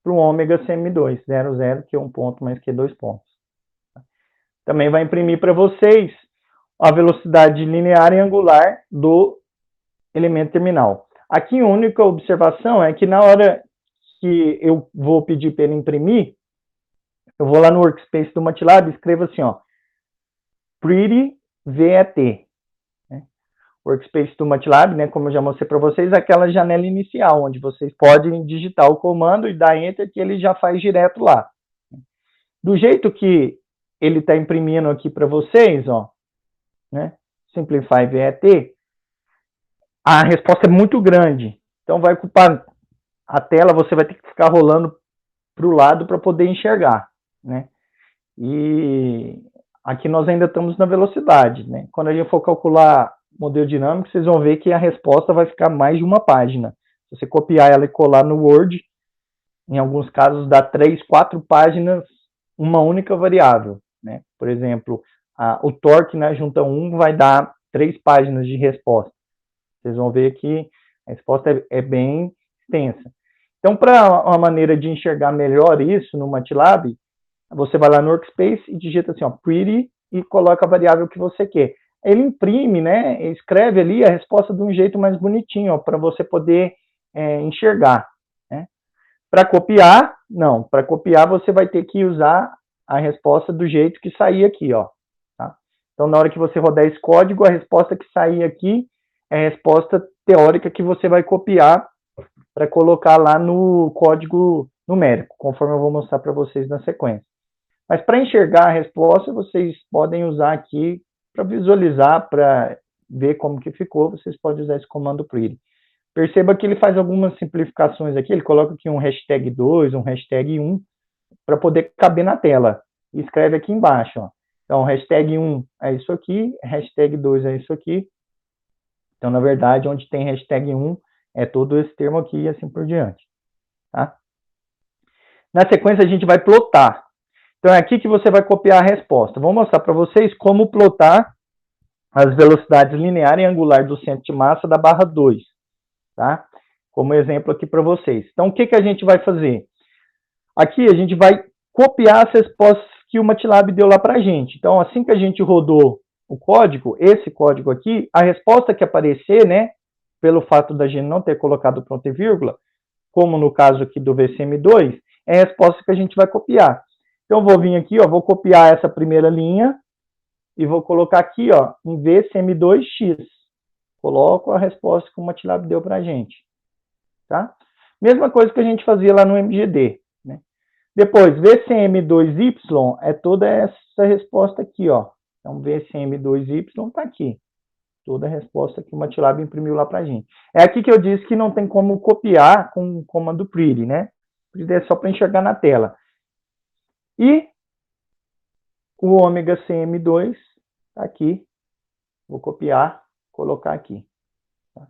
para o ômega CM2, 00, que é 1 ponto mais que 2 pontos. Também vai imprimir para vocês a velocidade linear e angular do elemento terminal. Aqui a única observação é que na hora que eu vou pedir para ele imprimir, eu vou lá no workspace do MATLAB e escrevo assim, ó, pretty VET. Né? Workspace do MATLAB, né, como eu já mostrei para vocês, é aquela janela inicial, onde vocês podem digitar o comando e dar Enter, que ele já faz direto lá. Do jeito que ele está imprimindo aqui para vocês, ó, né, Simplify VET, a resposta é muito grande. Então vai ocupar a tela, você vai ter que ficar rolando para o lado para poder enxergar. Né? E aqui nós ainda estamos na velocidade. Né? Quando a gente for calcular modelo dinâmico, vocês vão ver que a resposta vai ficar mais de uma página. Se você copiar ela e colar no Word, em alguns casos dá 3, 4 páginas, uma única variável. Né? Por exemplo, o torque na junta 1 vai dar 3 páginas de resposta. Vocês vão ver que a resposta é bem extensa. Então, para uma maneira de enxergar melhor isso no MATLAB, você vai lá no Workspace e digita assim, ó, pretty, e coloca a variável que você quer. Ele imprime, né, escreve ali a resposta de um jeito mais bonitinho, para você poder enxergar. Né? Para copiar, não. Para copiar, você vai ter que usar a resposta do jeito que sair aqui, ó. Tá? Então, na hora que você rodar esse código, a resposta que sair aqui é a resposta teórica que você vai copiar para colocar lá no código numérico, conforme eu vou mostrar para vocês na sequência. Mas para enxergar a resposta, vocês podem usar aqui para visualizar, para ver como que ficou, vocês podem usar esse comando pretty. Perceba que ele faz algumas simplificações aqui, ele coloca aqui um hashtag 2, um hashtag 1, para poder caber na tela. E escreve aqui embaixo, ó. Então, hashtag 1 é isso aqui, hashtag 2 é isso aqui. Então, na verdade, onde tem hashtag 1 é todo esse termo aqui e assim por diante. Tá? Na sequência, a gente vai plotar. Então, é aqui que você vai copiar a resposta. Vou mostrar para vocês como plotar as velocidades linear e angular do centro de massa da barra 2. Tá? Como exemplo aqui para vocês. Então, o que a gente vai fazer? Aqui, a gente vai copiar as respostas que o MATLAB deu lá para a gente. Então, assim que a gente rodou o código, esse código aqui, a resposta que aparecer, né, pelo fato da gente não ter colocado ponto e vírgula, como no caso aqui do VCM2, é a resposta que a gente vai copiar. Então, eu vou vir aqui, ó, vou copiar essa primeira linha e vou colocar aqui, ó, em VCM2x. Coloco a resposta que o MATLAB deu para a gente. Tá? Mesma coisa que a gente fazia lá no MGD. Né? Depois, VCM2y é toda essa resposta aqui, ó. Então, VCM2y está aqui. Toda a resposta que o MATLAB imprimiu lá para a gente. É aqui que eu disse que não tem como copiar com o comando pretty, né? Pretty é só para enxergar na tela. E o ômega CM2 está aqui. Vou copiar, colocar aqui. Tá?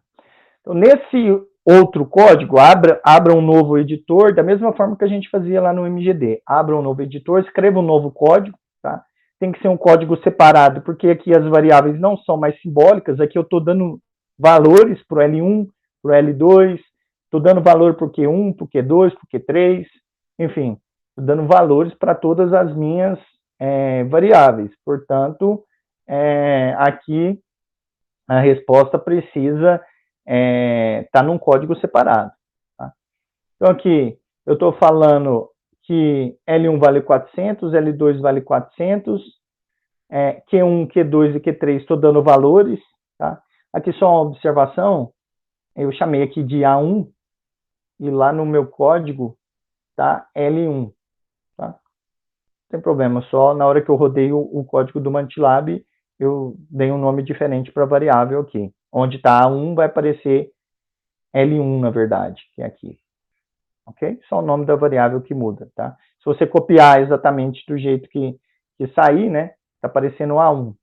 Então, nesse outro código, abra um novo editor, da mesma forma que a gente fazia lá no MGD. Abra um novo editor, escreva um novo código, tá? tem que ser um código separado, porque aqui as variáveis não são mais simbólicas, aqui eu estou dando valores para o L1, para o L2, estou dando valor para o Q1, para o Q2, para o Q3, enfim, estou dando valores para todas as minhas variáveis. Portanto, aqui a resposta precisa estar num código separado. Tá? Então, aqui eu estou falando que L1 vale 400, L2 vale 400, Q1, Q2 e Q3 estou dando valores. Tá? Aqui só uma observação, eu chamei aqui de A1 e lá no meu código tá L1. Tá? Não tem problema, só na hora que eu rodei o código do MATLAB, eu dei um nome diferente para a variável aqui. Onde está A1 vai aparecer L1, na verdade, que é aqui. Ok? Só o nome da variável que muda, tá? Se você copiar exatamente do jeito que sair, né? Tá aparecendo A1,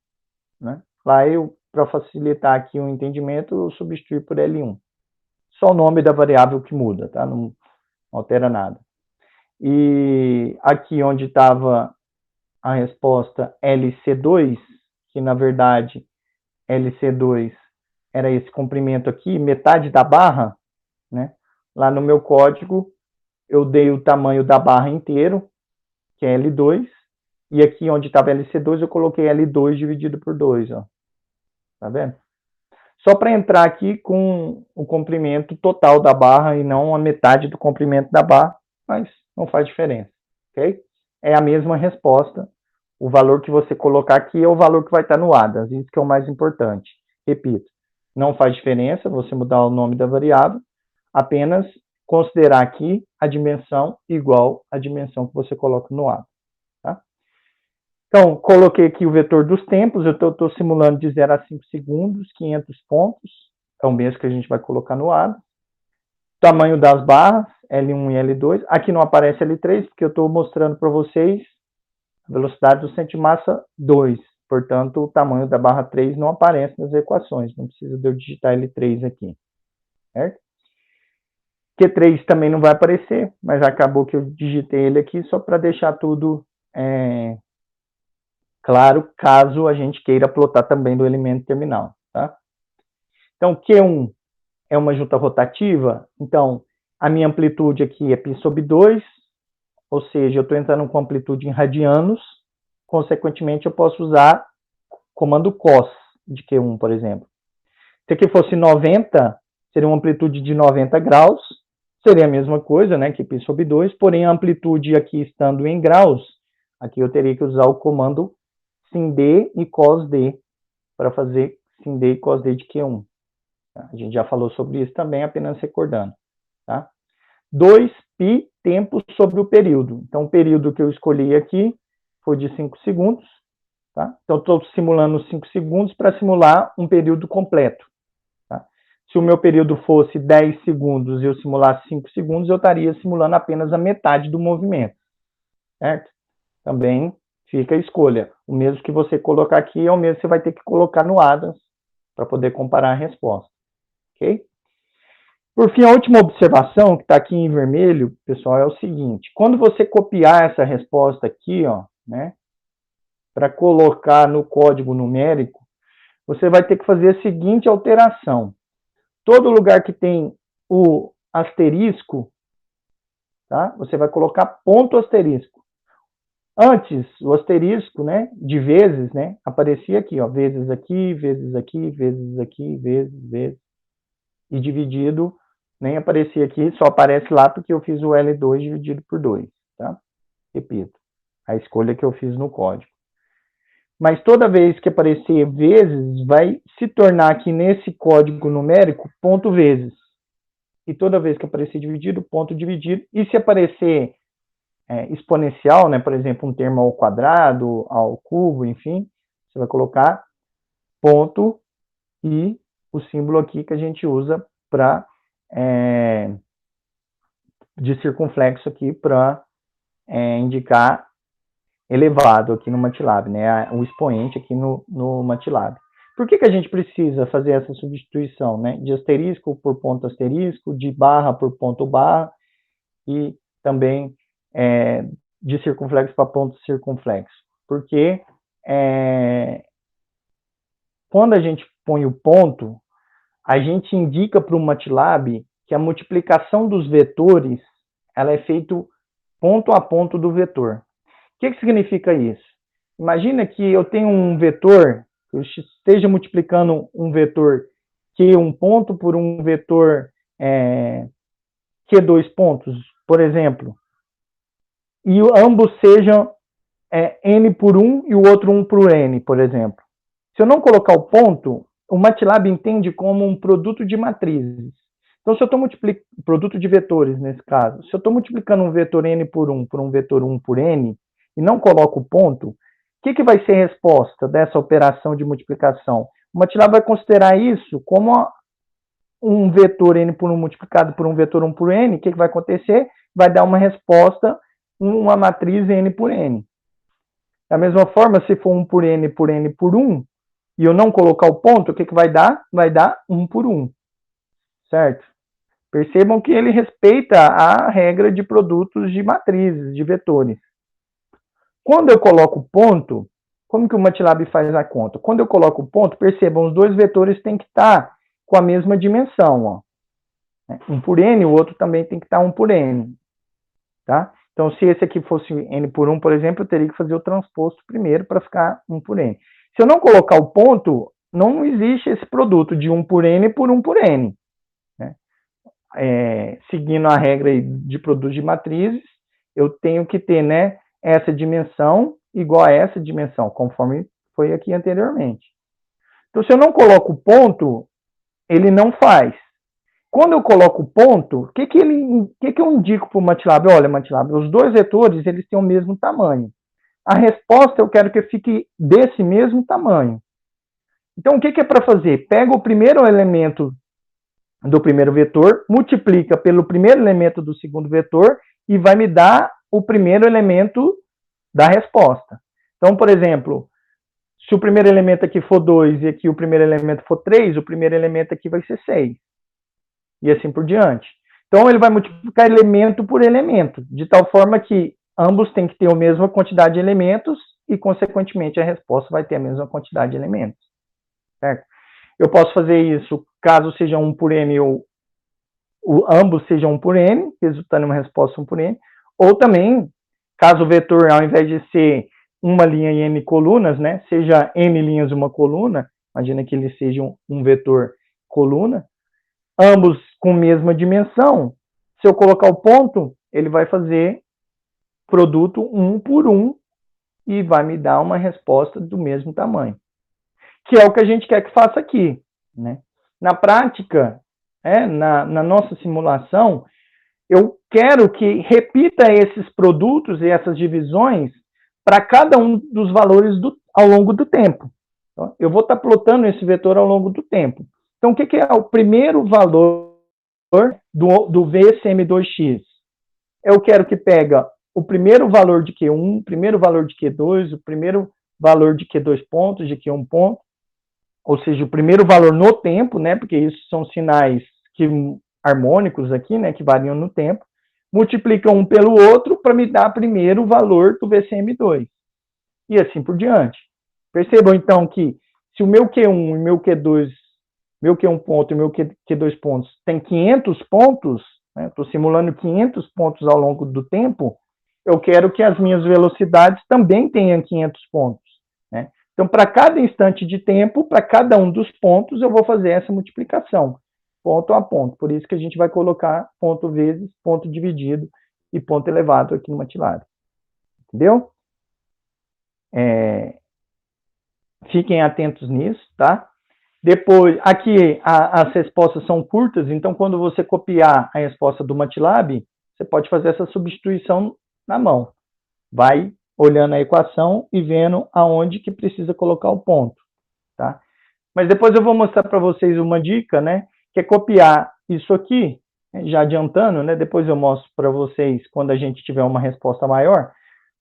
né? Lá para facilitar aqui o entendimento, eu substituí por L1. Só o nome da variável que muda, tá? Não altera nada. E aqui onde estava a resposta LC2, que na verdade LC2 era esse comprimento aqui, metade da barra, né? Lá no meu código, eu dei o tamanho da barra inteiro, que é L2, e aqui onde estava LC2, eu coloquei L2 dividido por 2, ó. Tá vendo? Só para entrar aqui com o comprimento total da barra e não a metade do comprimento da barra, mas não faz diferença, ok? É a mesma resposta. O valor que você colocar aqui é o valor que vai estar no ADAS, isso que é o mais importante. Repito, não faz diferença você mudar o nome da variável, apenas considerar aqui a dimensão igual à dimensão que você coloca no ADAS. Tá? Então, coloquei aqui o vetor dos tempos, eu estou simulando de 0 a 5 segundos, 500 pontos, é o mesmo que a gente vai colocar no ADAS. Tamanho das barras, L1 e L2. Aqui não aparece L3, porque eu estou mostrando para vocês a velocidade do centro de massa 2. Portanto, o tamanho da barra 3 não aparece nas equações. Não precisa de eu digitar L3 aqui. Certo? Q3 também não vai aparecer, mas acabou que eu digitei ele aqui só para deixar tudo claro, caso a gente queira plotar também do elemento terminal. Tá? Então, Q1 é uma junta rotativa. Então, a minha amplitude aqui é π sobre 2, ou seja, eu estou entrando com amplitude em radianos, consequentemente eu posso usar comando cos de Q1, por exemplo. Se aqui fosse 90, seria uma amplitude de 90 graus, seria a mesma coisa, né, que π sobre 2, porém a amplitude aqui estando em graus, aqui eu teria que usar o comando sin d e cos d, para fazer sin d e cos d de Q1. A gente já falou sobre isso também, apenas recordando. Tá? 2π tempo sobre o período. Então, o período que eu escolhi aqui foi de 5 segundos. Tá? Então, estou simulando 5 segundos para simular um período completo. Tá? Se o meu período fosse 10 segundos e eu simulasse 5 segundos, eu estaria simulando apenas a metade do movimento. Certo? Também fica a escolha. O mesmo que você colocar aqui é o mesmo que você vai ter que colocar no ADAS para poder comparar a resposta. Ok? Por fim, a última observação, que está aqui em vermelho, pessoal, é o seguinte. Quando você copiar essa resposta aqui, ó, né, para colocar no código numérico, você vai ter que fazer a seguinte alteração. Todo lugar que tem o asterisco, tá, você vai colocar ponto asterisco. Antes, o asterisco, né, de vezes, né, aparecia aqui, ó, vezes aqui, vezes aqui, vezes aqui, vezes, e dividido, nem aparecia aqui, só aparece lá porque eu fiz o L2 dividido por 2, tá? Repito, a escolha que eu fiz no código. Mas toda vez que aparecer vezes, vai se tornar aqui nesse código numérico ponto vezes. E toda vez que aparecer dividido, ponto dividido. E se aparecer exponencial, né, por exemplo, um termo ao quadrado, ao cubo, enfim, você vai colocar ponto e o símbolo aqui que a gente usa para de circunflexo aqui para indicar elevado aqui no MATLAB, né? O expoente aqui no MATLAB. Por que a gente precisa fazer essa substituição, né? De asterisco por ponto asterisco, de barra por ponto barra e também de circunflexo para ponto circunflexo? Porque quando a gente põe o ponto, a gente indica para o MATLAB que a multiplicação dos vetores ela é feita ponto a ponto do vetor. O que significa isso? Imagina que eu tenho um vetor, eu esteja multiplicando um vetor Q1 ponto por um vetor Q2 pontos, por exemplo, e ambos sejam N por 1 e o outro 1 por N, por exemplo. Se eu não colocar o ponto, o MATLAB entende como um produto de matrizes. Então, se eu estou multiplicando, produto de vetores nesse caso, se eu estou multiplicando um vetor N por um vetor 1 por N, e não coloco o ponto, o que vai ser a resposta dessa operação de multiplicação? O MATLAB vai considerar isso como um vetor N por 1 multiplicado por um vetor 1 por N. O que vai acontecer? Vai dar uma resposta, uma matriz N por N. Da mesma forma, se for 1 por N por N por 1, e eu não colocar o ponto, o que vai dar? Vai dar 1 por 1, certo? Percebam que ele respeita a regra de produtos de matrizes, de vetores. Quando eu coloco o ponto, como que o MATLAB faz a conta? Quando eu coloco o ponto, percebam, os dois vetores têm que estar com a mesma dimensão. Ó. 1 por N, o outro também tem que estar 1 por N. Tá? Então, se esse aqui fosse N por 1, por exemplo, eu teria que fazer o transposto primeiro para ficar 1 por N. Se eu não colocar o ponto, não existe esse produto de 1 por N por 1 por N. Né? Seguindo a regra de produtos de matrizes, eu tenho que ter, né, essa dimensão igual a essa dimensão, conforme foi aqui anteriormente. Então, se eu não coloco o ponto, ele não faz. Quando eu coloco o ponto, o que eu indico para o MATLAB? Olha, MATLAB, os dois vetores eles têm o mesmo tamanho. A resposta eu quero que fique desse mesmo tamanho. Então, o que é para fazer? Pega o primeiro elemento do primeiro vetor, multiplica pelo primeiro elemento do segundo vetor e vai me dar o primeiro elemento da resposta. Então, por exemplo, se o primeiro elemento aqui for 2 e aqui o primeiro elemento for 3, o primeiro elemento aqui vai ser 6. E assim por diante. Então, ele vai multiplicar elemento por elemento, de tal forma que ambos têm que ter a mesma quantidade de elementos e, consequentemente, a resposta vai ter a mesma quantidade de elementos. Certo? Eu posso fazer isso caso seja 1 por N ou ambos sejam 1 por N, resultando em uma resposta 1 por N, ou também, caso o vetor, ao invés de ser uma linha e N colunas, né, seja N linhas uma coluna, imagina que ele seja um vetor coluna, ambos com mesma dimensão, se eu colocar o ponto, ele vai fazer produto 1 por 1 e vai me dar uma resposta do mesmo tamanho. Que é o que a gente quer que faça aqui. Né? Na prática, na nossa simulação, eu quero que repita esses produtos e essas divisões para cada um dos valores ao longo do tempo. Então, eu vou estar plotando esse vetor ao longo do tempo. Então, o que é o primeiro valor do VSM2x? Eu quero que pega o primeiro valor de Q1, o primeiro valor de Q2, o primeiro valor de Q2 pontos, de Q1 ponto, ou seja, o primeiro valor no tempo, né, porque isso são sinais harmônicos aqui, né, que variam no tempo, multiplica um pelo outro para me dar primeiro o valor do VCM2. E assim por diante. Percebam, então, que se o meu Q1 e meu Q2, meu Q1 ponto e meu Q2 pontos tem 500 pontos, estou simulando 500 pontos ao longo do tempo, eu quero que as minhas velocidades também tenham 500 pontos. Né? Então, para cada instante de tempo, para cada um dos pontos, eu vou fazer essa multiplicação, ponto a ponto. Por isso que a gente vai colocar ponto vezes ponto dividido e ponto elevado aqui no MATLAB. Entendeu? Fiquem atentos nisso, tá? Depois, aqui as respostas são curtas, então quando você copiar a resposta do MATLAB, você pode fazer essa substituição na mão. Vai olhando a equação e vendo aonde que precisa colocar o ponto, tá? Mas depois eu vou mostrar para vocês uma dica, né? Que é copiar isso aqui, já adiantando, né? Depois eu mostro para vocês quando a gente tiver uma resposta maior,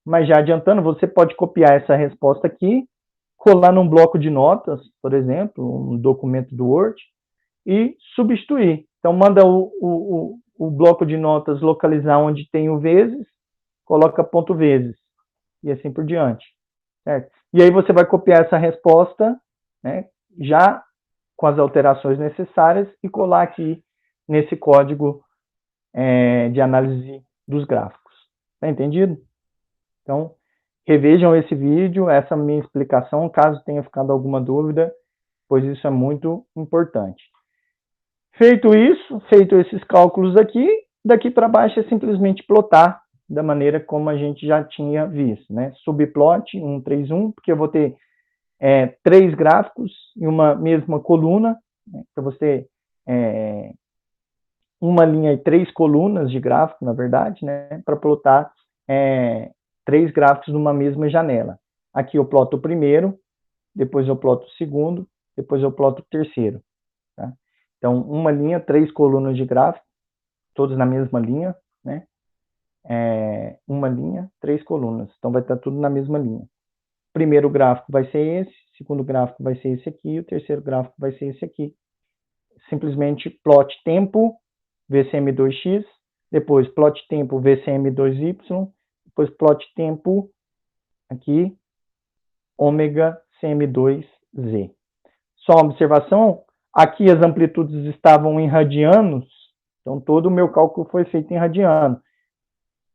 mas já adiantando, você pode copiar essa resposta aqui, colar num bloco de notas, por exemplo, um documento do Word, e substituir. Então, manda o bloco de notas localizar onde tem o vezes, coloca ponto vezes, e assim por diante. Certo? E aí você vai copiar essa resposta, né, já com as alterações necessárias e colar aqui nesse código de análise dos gráficos. Tá entendido? Então, revejam esse vídeo, essa minha explicação, caso tenha ficado alguma dúvida, pois isso é muito importante. Feito isso, feito esses cálculos aqui, daqui para baixo é simplesmente plotar da maneira como a gente já tinha visto, né? Subplot 1, 3, 1, porque eu vou ter 3 gráficos em uma mesma coluna, né? Então você uma linha e 3 colunas de gráfico, na verdade, né? Para plotar 3 gráficos numa mesma janela. Aqui eu ploto o primeiro, depois eu ploto o segundo, depois eu ploto o terceiro. Tá? Então, uma linha, 3 colunas de gráfico, todos na mesma linha, né? Uma linha, 3 colunas. Então, vai estar tudo na mesma linha. Primeiro gráfico vai ser esse, segundo gráfico vai ser esse aqui, o terceiro gráfico vai ser esse aqui. Simplesmente plot tempo, VCM2x, depois plot tempo, VCM2y, depois plot tempo, aqui, ômega CM2Z. Só uma observação, aqui as amplitudes estavam em radianos, então todo o meu cálculo foi feito em radiano.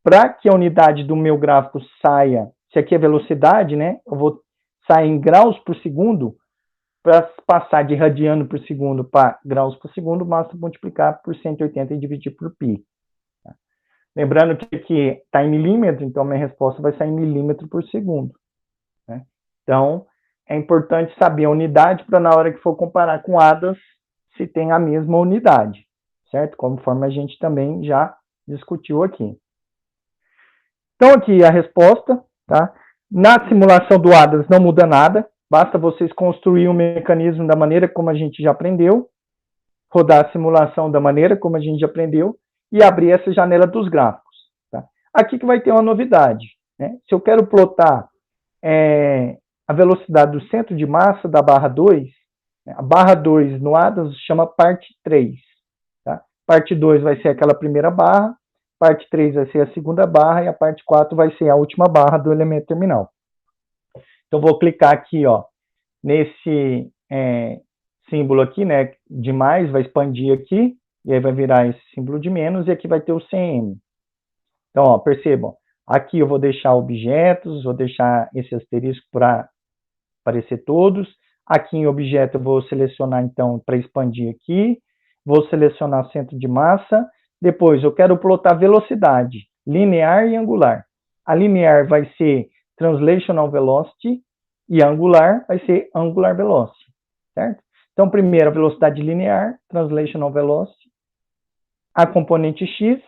Para que a unidade do meu gráfico saia, se aqui é velocidade, né, eu vou sair em graus por segundo, para passar de radiano por segundo para graus por segundo, basta multiplicar por 180 e dividir por π. Tá? Lembrando que aqui está em milímetro, então minha resposta vai sair em milímetro por segundo. Né? Então, é importante saber a unidade para na hora que for comparar com ADAS, se tem a mesma unidade, certo? Conforme a gente também já discutiu aqui. Então, aqui a resposta, tá? Na simulação do ADAS não muda nada, basta vocês construir um mecanismo da maneira como a gente já aprendeu, rodar a simulação da maneira como a gente já aprendeu e abrir essa janela dos gráficos. Tá? Aqui que vai ter uma novidade. Né? Se eu quero plotar a velocidade do centro de massa da barra 2, a barra 2 no ADAS chama parte 3. Tá? Parte 2 vai ser aquela primeira barra, parte 3 vai ser a segunda barra e a parte 4 vai ser a última barra do elemento terminal. Então, vou clicar aqui, ó, nesse símbolo aqui, né, de mais, vai expandir aqui, e aí vai virar esse símbolo de menos, e aqui vai ter o CM. Então, ó, percebam, aqui eu vou deixar objetos, vou deixar esse asterisco para aparecer todos. Aqui em objeto eu vou selecionar, então, para expandir aqui, vou selecionar centro de massa, depois eu quero plotar velocidade, linear e angular. A linear vai ser translational velocity e a angular vai ser angular velocity, certo? Então, primeiro a velocidade linear, translational velocity, a componente x,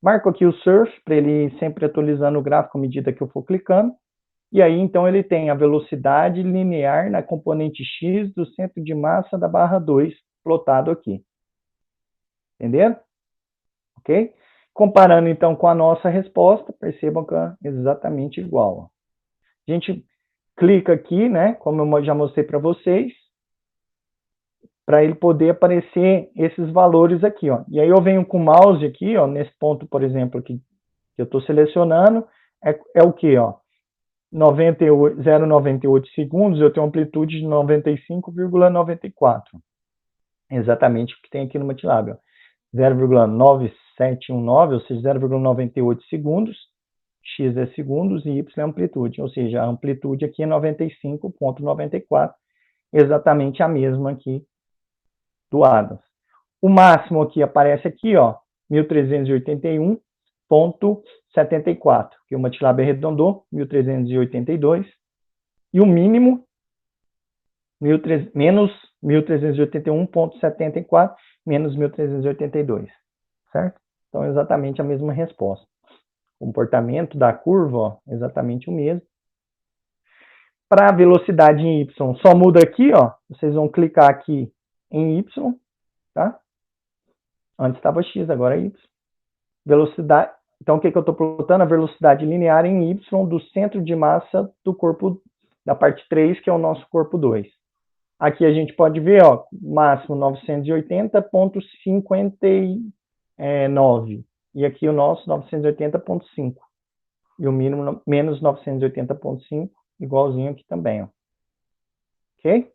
marco aqui o surf, para ele ir sempre atualizando o gráfico à medida que eu for clicando, e aí, então, ele tem a velocidade linear na componente x do centro de massa da barra 2, plotado aqui. Entenderam? Ok? Comparando, então, com a nossa resposta, percebam que é exatamente igual. A gente clica aqui, né, como eu já mostrei para vocês, para ele poder aparecer esses valores aqui, ó. E aí eu venho com o mouse aqui, ó, nesse ponto, por exemplo, que eu estou selecionando, é o que, ó? 0,98 segundos, eu tenho amplitude de 95,94. Exatamente o que tem aqui no MATLAB. 0,9719, ou seja, 0,98 segundos, x é segundos e y é amplitude, ou seja, a amplitude aqui é 95,94, exatamente a mesma aqui do ADAS. O máximo aqui aparece aqui, ó, 1381,74, que o MATLAB arredondou, 1382, e o mínimo, menos 1381,74, menos 1382, certo? Então, é exatamente a mesma resposta. O comportamento da curva, ó, exatamente o mesmo. Para a velocidade em y, só muda aqui, ó, vocês vão clicar aqui em y, tá? Antes estava x, agora é y. Velocidade, então o que eu estou plotando? A velocidade linear em y do centro de massa do corpo, da parte 3, que é o nosso corpo 2. Aqui a gente pode ver, ó, máximo 980,59. E aqui o nosso 980,5. E o mínimo menos 980,5. igualzinho aqui também, ó. Ok?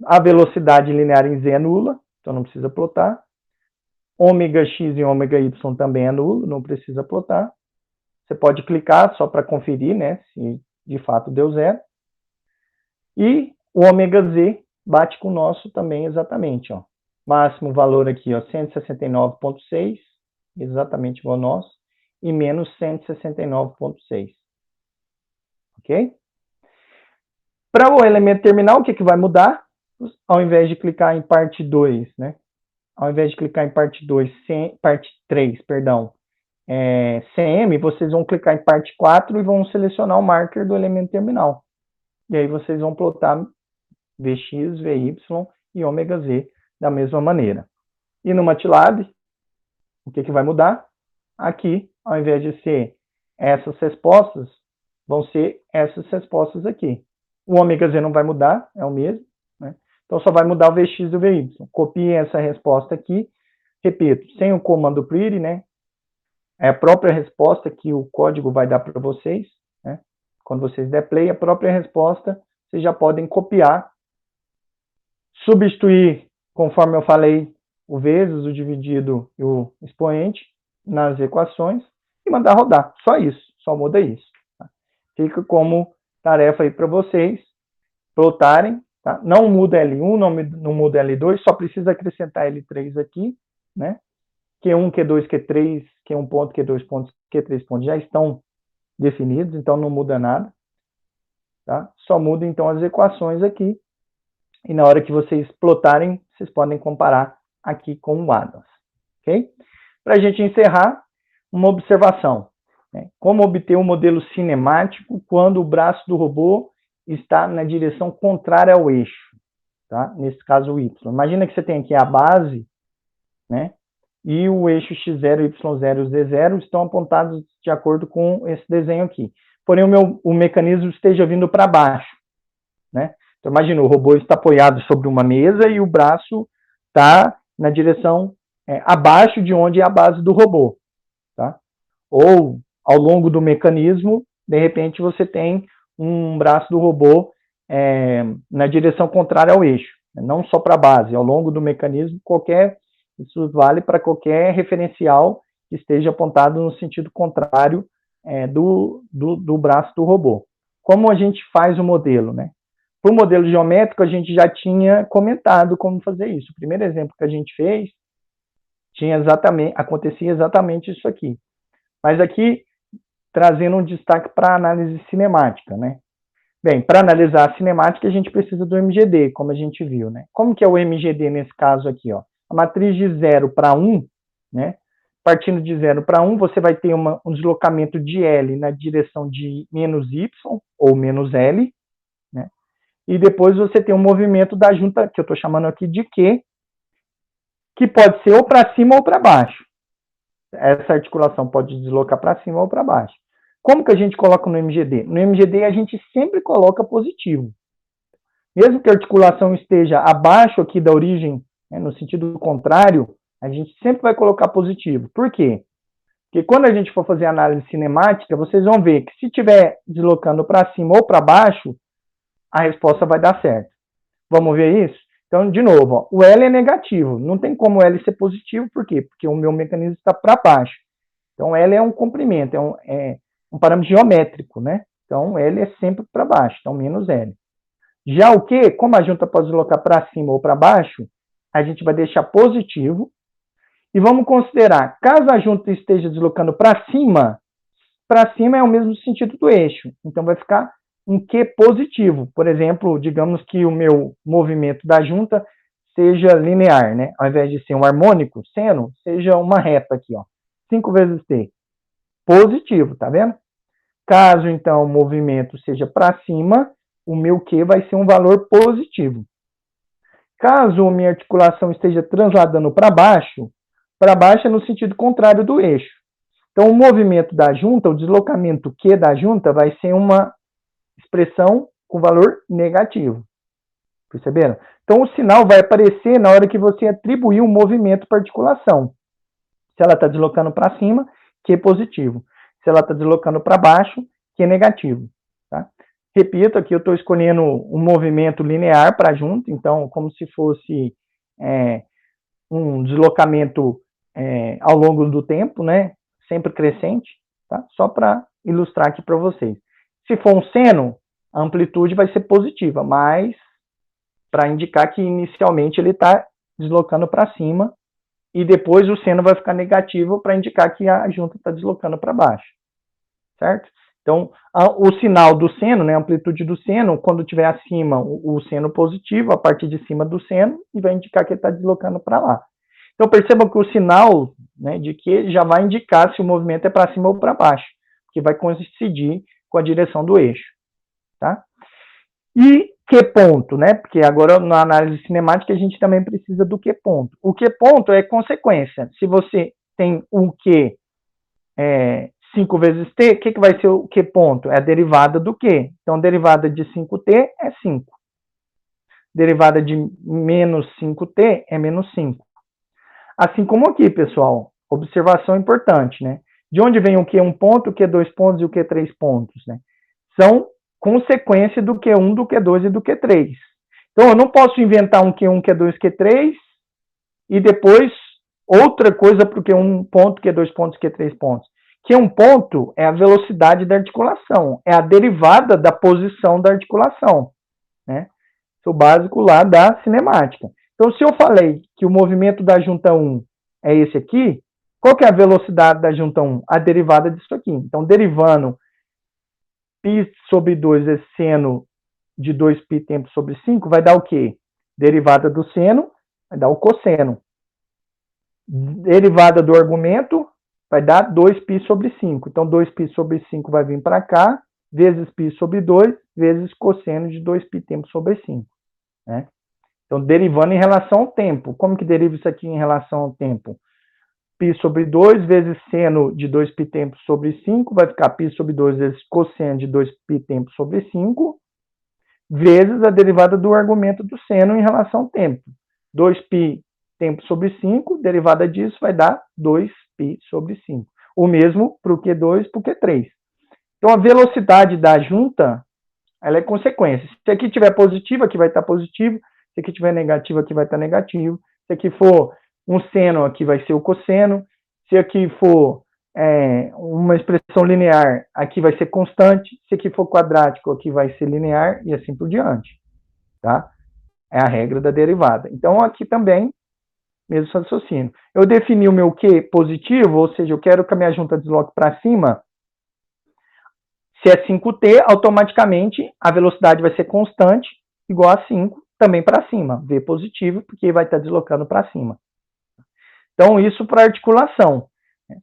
A velocidade linear em Z é nula, então não precisa plotar. Ômega X e ômega Y também é nulo, não precisa plotar. Você pode clicar só para conferir, né, se de fato deu zero. E o ômega Z bate com o nosso também exatamente, ó. Máximo valor aqui, ó, 169,6, exatamente igual ao nosso, e menos 169,6. Ok? Para o elemento terminal, o que, que vai mudar? Ao invés de clicar em parte 2, né? Ao invés de clicar em parte 2, parte 3, perdão, CM, vocês vão clicar em parte 4 e vão selecionar o marker do elemento terminal. E aí vocês vão plotar Vx, Vy e ômega Z da mesma maneira. E no MATLAB, o que, que vai mudar? Aqui, ao invés de ser essas respostas, vão ser essas respostas aqui. O ômega Z não vai mudar, é o mesmo, né? Então só vai mudar o Vx e o Vy. Copiem essa resposta aqui. Repito, sem o comando pretty, né? É a própria resposta que o código vai dar para vocês, né? Quando vocês der play, a própria resposta, vocês já podem copiar, substituir, conforme eu falei, o vezes, o dividido e o expoente nas equações e mandar rodar. Só isso, só muda isso. Tá? Fica como tarefa aí para vocês plotarem. Tá? Não muda L1, não muda L2, só precisa acrescentar L3 aqui, né? Q1, Q2, Q3, Q1 ponto, Q2 pontos, Q3 pontos já estão definidos, então não muda nada. Tá? Só muda então as equações aqui. E na hora que vocês plotarem, vocês podem comparar aqui com o Adams. Ok? Para a gente encerrar, uma observação. Né? Como obter um modelo cinemático quando o braço do robô está na direção contrária ao eixo? Tá? Nesse caso, o Y. Imagina que você tem aqui a base, né? E o eixo X0, Y0 e Z0 estão apontados de acordo com esse desenho aqui. Porém, o mecanismo esteja vindo para baixo, né? Então, imagina, o robô está apoiado sobre uma mesa e o braço está na direção abaixo de onde é a base do robô, tá? Ou, ao longo do mecanismo, de repente, você tem um braço do robô na direção contrária ao eixo, não só para a base, ao longo do mecanismo, isso vale para qualquer referencial que esteja apontado no sentido contrário do braço do robô. Como a gente faz o modelo, né? Para o modelo geométrico, a gente já tinha comentado como fazer isso. O primeiro exemplo que a gente fez acontecia exatamente isso aqui. Mas aqui, trazendo um destaque para a análise cinemática, né? Bem, para analisar a cinemática, a gente precisa do MGD, como a gente viu, né? Como que é o MGD nesse caso aqui, ó? A matriz de 0 para 1, né? Partindo de 0 para 1, você vai ter um deslocamento de L na direção de menos Y ou menos L, né? E depois você tem um movimento da junta, que eu estou chamando aqui de Q, que pode ser ou para cima ou para baixo. Essa articulação pode deslocar para cima ou para baixo. Como que a gente coloca no MGD? No MGD a gente sempre coloca positivo. Mesmo que a articulação esteja abaixo aqui da origem, né, no sentido contrário, a gente sempre vai colocar positivo. Por quê? Porque quando a gente for fazer análise cinemática, vocês vão ver que se estiver deslocando para cima ou para baixo, a resposta vai dar certo. Vamos ver isso? Então, de novo, ó, o L é negativo. Não tem como o L ser positivo, por quê? Porque o meu mecanismo está para baixo. Então, L é um comprimento, é um parâmetro geométrico, né? Então, L é sempre para baixo, então menos L. Já o Q, como a junta pode deslocar para cima ou para baixo, a gente vai deixar positivo. E vamos considerar, caso a junta esteja deslocando para cima é o mesmo sentido do eixo. Então, vai ficar um Q positivo. Por exemplo, digamos que o meu movimento da junta seja linear, né? Ao invés de ser um harmônico, seno, seja uma reta aqui, ó. 5 vezes T. Positivo, tá vendo? Caso, então, o movimento seja para cima, o meu Q vai ser um valor positivo. Caso minha articulação esteja transladando para baixo é no sentido contrário do eixo. Então, o movimento da junta, o deslocamento Q da junta, vai ser uma expressão com valor negativo. Perceberam? Então, o sinal vai aparecer na hora que você atribuir um movimento para a articulação. Se ela está deslocando para cima, Q positivo. Se ela está deslocando para baixo, Q negativo. Tá? Repito, aqui eu estou escolhendo um movimento linear para a junta, então, como se fosse um deslocamento ao longo do tempo, né? Sempre crescente, tá? Só para ilustrar aqui para vocês. Se for um seno, a amplitude vai ser positiva, mas para indicar que inicialmente ele está deslocando para cima e depois o seno vai ficar negativo para indicar que a junta está deslocando para baixo, certo? Então, o sinal do seno, né, a amplitude do seno, quando tiver acima o seno positivo, a parte de cima do seno, e vai indicar que ele está deslocando para lá. Então, percebam que o sinal, né, de que já vai indicar se o movimento é para cima ou para baixo, que vai coincidir com a direção do eixo, tá? E que ponto, né? Porque agora na análise cinemática a gente também precisa do que ponto. O que ponto é consequência. Se você tem o que 5 vezes t, o que vai ser o que ponto? É a derivada do que. Então, a derivada de 5t é 5. Derivada de menos 5t é menos 5. Assim como aqui, pessoal, observação importante, né? De onde vem o Q1 ponto, o Q2 pontos e o Q3 pontos, né? São consequência do Q1, do Q2 e do Q3. Então, eu não posso inventar um Q1, Q2, Q3 e depois outra coisa para o Q1 ponto, Q2 pontos, Q3 pontos. Q1 ponto é a velocidade da articulação, é a derivada da posição da articulação, né? Isso é o básico lá da cinemática. Então, se eu falei que o movimento da junta 1 é esse aqui, qual que é a velocidade da junta 1? A derivada disso aqui. Então, derivando π sobre 2 é seno de 2π tempo sobre 5, vai dar o quê? Derivada do seno, vai dar o cosseno. Derivada do argumento, vai dar 2π sobre 5. Então, 2π sobre 5 vai vir para cá, vezes π sobre 2, vezes cosseno de 2π tempo sobre 5. Né? Então, derivando em relação ao tempo. Como que deriva isso aqui em relação ao tempo? π sobre 2 vezes seno de 2π tempo sobre 5, vai ficar π sobre 2 vezes cosseno de 2π tempo sobre 5, vezes a derivada do argumento do seno em relação ao tempo. 2π tempo sobre 5, derivada disso vai dar 2π sobre 5. O mesmo para o Q2 e para o Q3. Então, a velocidade da junta, ela é consequência. Se aqui tiver positivo, aqui vai estar positivo. Se aqui tiver negativo, aqui vai estar negativo. Se aqui for um seno, aqui vai ser o cosseno. Se aqui for uma expressão linear, aqui vai ser constante. Se aqui for quadrático, aqui vai ser linear e assim por diante. Tá? É a regra da derivada. Então, aqui também, mesmo raciocínio. Eu defini o meu Q positivo, ou seja, eu quero que a minha junta desloque para cima. Se é 5t, automaticamente a velocidade vai ser constante, igual a 5, também para cima. V positivo, porque vai estar deslocando para cima. Então, isso para articulação.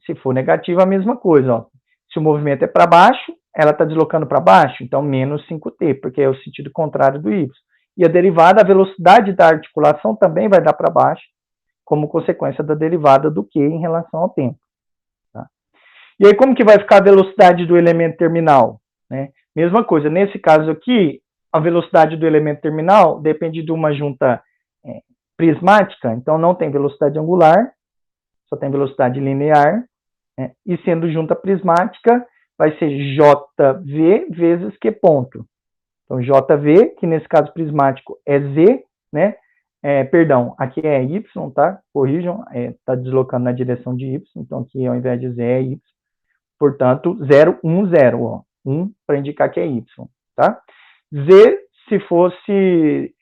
Se for negativo, a mesma coisa. Ó. Se o movimento é para baixo, ela está deslocando para baixo, então menos 5t, porque é o sentido contrário do y. E a derivada, a velocidade da articulação também vai dar para baixo, como consequência da derivada do Q em relação ao tempo. Tá? E aí, como que vai ficar a velocidade do elemento terminal? Né? Mesma coisa, nesse caso aqui, a velocidade do elemento terminal depende de uma junta prismática, então não tem velocidade angular, só tem velocidade linear, né? E sendo junta prismática, vai ser JV vezes Q ponto. Então, JV, que nesse caso prismático é Z, né? Perdão, aqui é Y, tá? Corrijam, tá deslocando na direção de Y, então aqui ao invés de Z é Y. Portanto, 0, 1, 0, ó. 1 para indicar que é Y, tá? Z, se fosse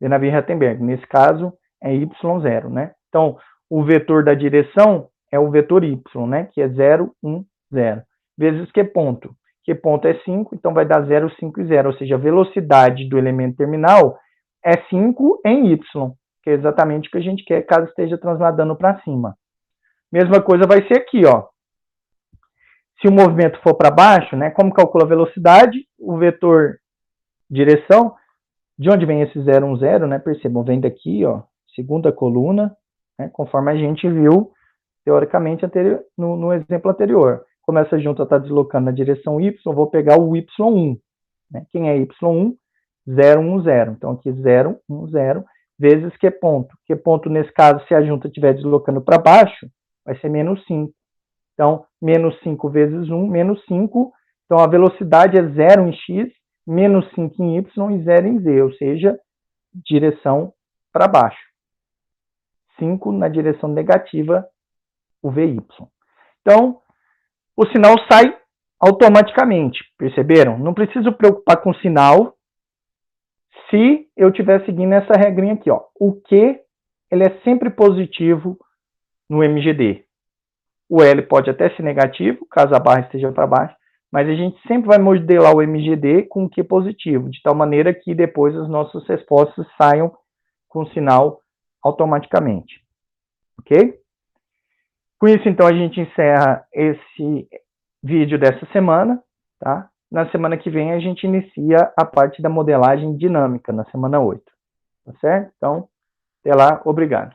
de Navier-Rattenberg, nesse caso é Y0, né? Então, o vetor da direção é o vetor Y, né? Que é 0, 1, 0. Vezes Q ponto. Q ponto é 5, então vai dar 0, 5 e 0. Ou seja, a velocidade do elemento terminal é 5 em Y, que é exatamente o que a gente quer caso esteja transladando para cima. Mesma coisa vai ser aqui, ó. Se o movimento for para baixo, né? Como calcula a velocidade? O vetor direção, de onde vem esse 0, 1, 0, né? Percebam, vem daqui, ó, segunda coluna, né? Conforme a gente viu, teoricamente, no exemplo anterior. Como essa junta está deslocando na direção Y, eu vou pegar o Y1. Né? Quem é Y1? 0, 1, 0. Então, aqui 0, 1, 0, vezes Q ponto. Q ponto, nesse caso, se a junta estiver deslocando para baixo, vai ser menos 5. Então, menos 5 vezes 1, menos 5 Então, a velocidade é 0 em x, menos 5 em y e 0 em z, ou seja, direção para baixo. 5 na direção negativa, o VY. Então, o sinal sai automaticamente, perceberam? Não preciso preocupar com o sinal se eu estiver seguindo essa regrinha aqui, ó. O Q, ele é sempre positivo no MGD. O L pode até ser negativo, caso a barra esteja para baixo, mas a gente sempre vai modelar o MGD com o Q positivo, de tal maneira que depois as nossas respostas saiam com o sinal automaticamente. Ok? Com isso, então, a gente encerra esse vídeo dessa semana, tá? Na semana que vem, a gente inicia a parte da modelagem dinâmica, na semana 8. Tá certo? Então, até lá, obrigado.